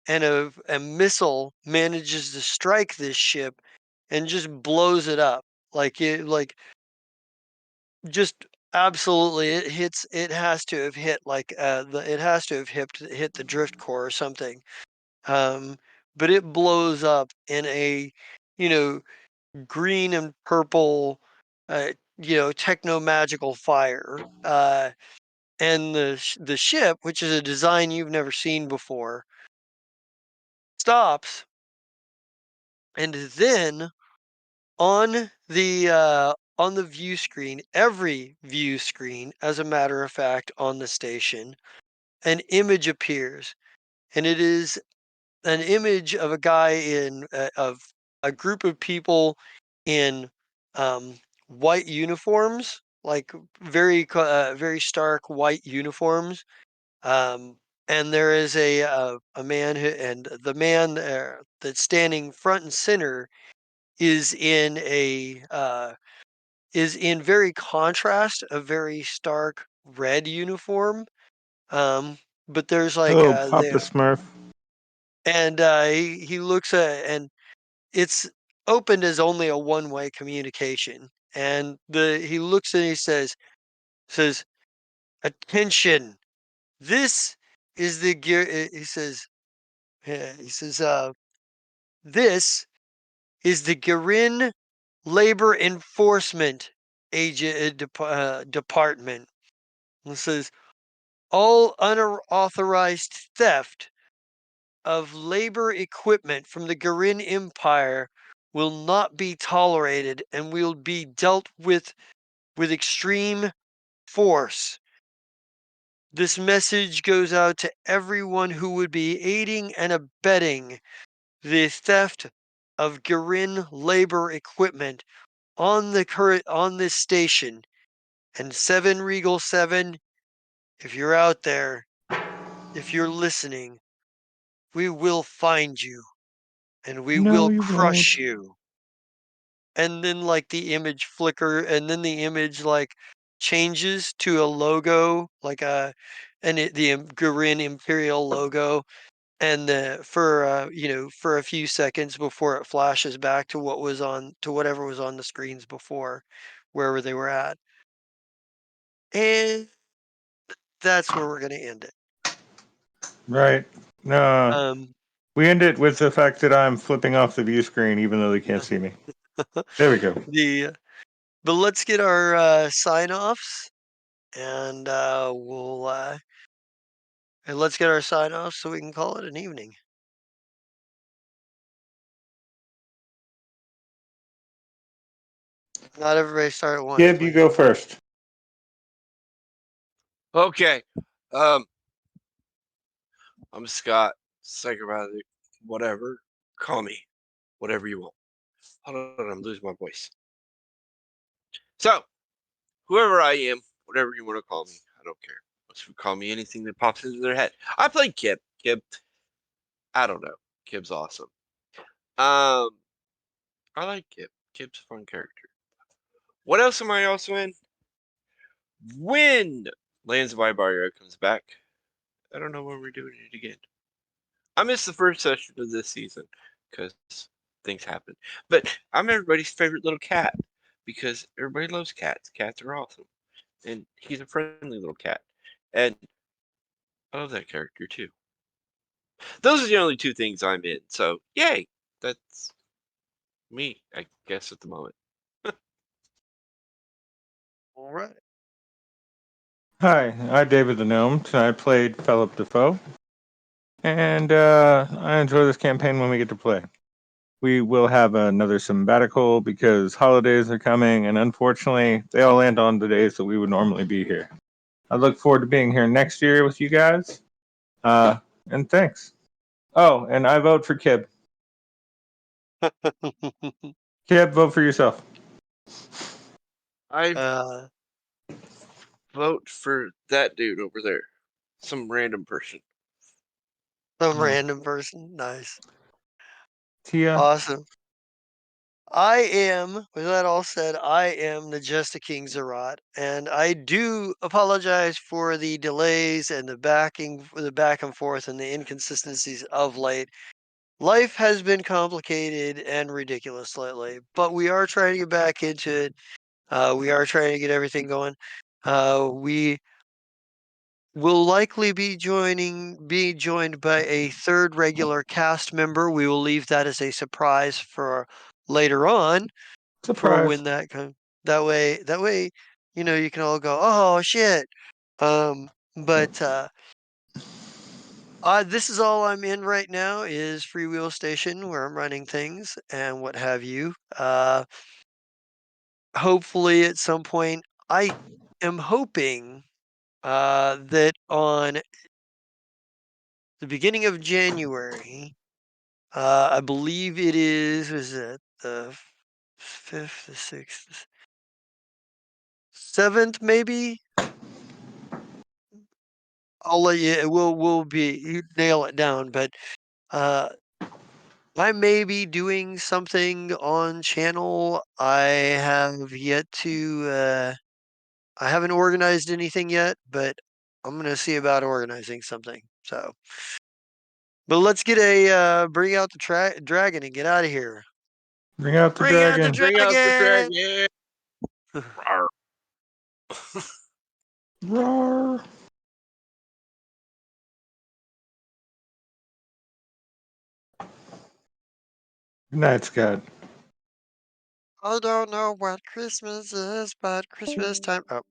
and a missile manages to strike this ship and just blows it up, just absolutely, it has to have hit like it has to have hit the drift core or something. but it blows up in a, you know, green and purple, techno magical fire. And the ship, which is a design you've never seen before, stops, and then on the view screen, every view screen, as a matter of fact, on the station, an image appears, and it is an image of a guy of a group of people in white uniforms, like very stark white uniforms. Um, and there is a man and the man that's standing front and center is in very contrast, a very stark red uniform. Um, but there's like Oh, Papa there, Smurf. and he looks at, and it's opened as only a one-way communication. And he looks and he says, "Attention! This is the gear." He says, "This is the Garin Labor Enforcement Department." It says, "All unauthorized theft of labor equipment from the Garin Empire will not be tolerated and will be dealt with extreme force. This message goes out to everyone who would be aiding and abetting the theft of Garin labor equipment on this station. And 7 Regal 7, if you're out there, if you're listening, we will find you and we No, will you crush won't. you." And then like the image flicker, and then the image like changes to a logo, like the Garin Imperial logo, and for a few seconds before it flashes back to whatever was on the screens before, wherever they were at. And that's where we're gonna end it. Right. No. Um, We end it with the fact that I'm flipping off the view screen even though they can't see me. There we go. the but let's get our sign offs, and let's get our sign offs so we can call it an evening. Not everybody start at once, Gib, you please. go first. Okay. Um, I'm Scott, psychopathic, whatever. Call me whatever you want. Hold on, I'm losing my voice. So, whoever I am, whatever you want to call me, I don't care. Let's call me anything that pops into their head. I played Kib. Kib, I don't know. Kib's awesome. Um, I like Kib. Kib's a fun character. What else am I also in? When Lands of Ibaria comes back, I don't know when we're doing it again. I missed the first session of this season because things happen. But I'm everybody's favorite little cat because everybody loves cats. Cats are awesome. And he's a friendly little cat. And I love that character too. Those are the only two things I'm in. So, yay. That's me, I guess, at the moment. All right. Hi, I'm David the Gnome. I played Philip Defoe, and I enjoy this campaign when we get to play. We will have another sabbatical because holidays are coming, and unfortunately, they all land on the days that we would normally be here. I look forward to being here next year with you guys, and thanks. Oh, and I vote for Kib. Kib, vote for yourself. I uh, vote for that dude over there. Some random person. some random person. Nice. Tia. Awesome. With that all said, I am the Jester King Zerat, and I do apologize for the delays and the back and forth and the inconsistencies of late. Life has been complicated and ridiculous lately, but we are trying to get back into it. We are trying to get everything going. We will likely be joined by a third regular cast member. We will leave that as a surprise for later on for Surprise. when that comes. That way, you can all go, oh shit. But this is all I'm in right now is Freewheel Station where I'm running things and what have you. Hopefully at some point, I am hoping that on the beginning of January, I believe it is it the 5th, the 6th, 7th, maybe? I'll let you, we'll be, you nail it down, but uh, I may be doing something on channel. I haven't organized anything yet, but I'm going to see about organizing something. So, but let's get bring out the dragon and get out of here. Bring out the Bring out the dragon. Bring out the dragon! dragon! Rawr. Roar. Good night, Scott. I don't know what Christmas is, but Christmas time. Oh,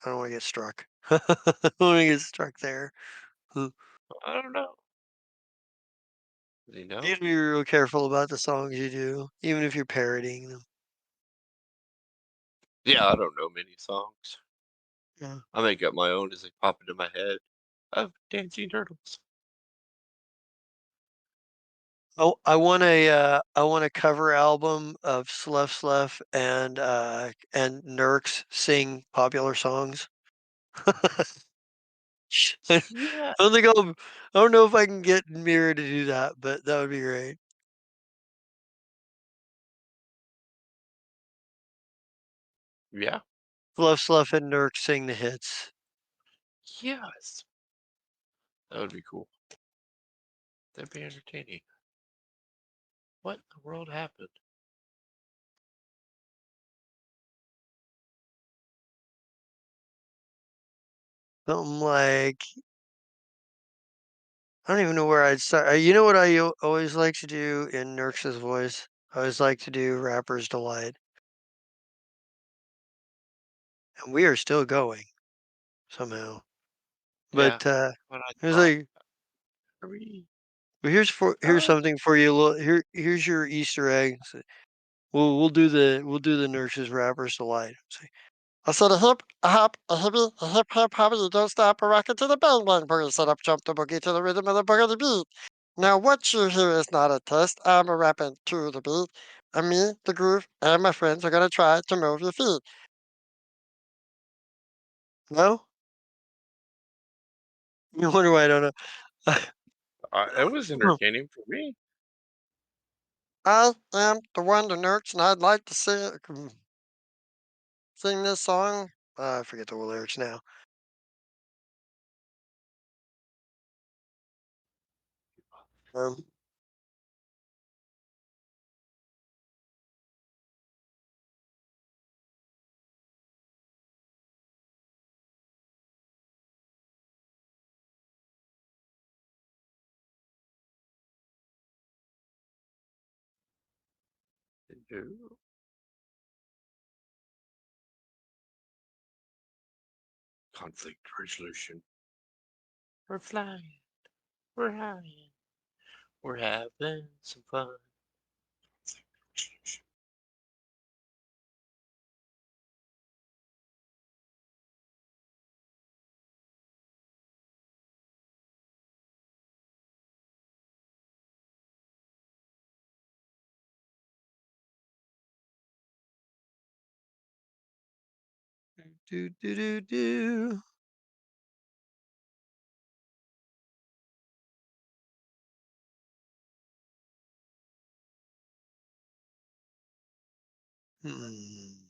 I don't want to get struck. I don't want to get struck there. You I don't know. Does he know? have to be real careful about the songs you do, even if you're parodying them. Yeah, I don't know many songs. Yeah. I make up my own as they pop into my head. Of Dancing Turtles. Oh, I want a cover album of Slef and Nurks sing popular songs. I Yeah. don't think I don't know if I can get Mira to do that, but that would be great. Yeah. Slef and Nurks sing the hits. Yes. That would be cool. That'd be entertaining. What in the world happened? Something like I don't even know where I'd start. You know what always like to do in Nurks' voice? I always like to do Rapper's Delight. And we are still going somehow. Yeah. But What I it was thought. like Hurry. well, here's Oh. something for you. Here's your Easter egg. We'll do the Nurses Rapper's Delight. Say, I said a hip, a hop, a hippie, a hip hip hop, you don't stop a rocket to the bang bang boogie, set up jump the boogie to the rhythm of the boogie beat. Now what you hear is not a test. I'm a rapping to the beat. And me, the groove, and my friends are gonna try to move your feet. No? You wonder why I don't It was know. entertaining for me. I am the one, the Nurks, and I'd like to sing this song. I forget the lyrics now. Um, No. Conflict resolution. We're flying. We're high. We're having some fun. Conflict resolution. do do do do. Hmm.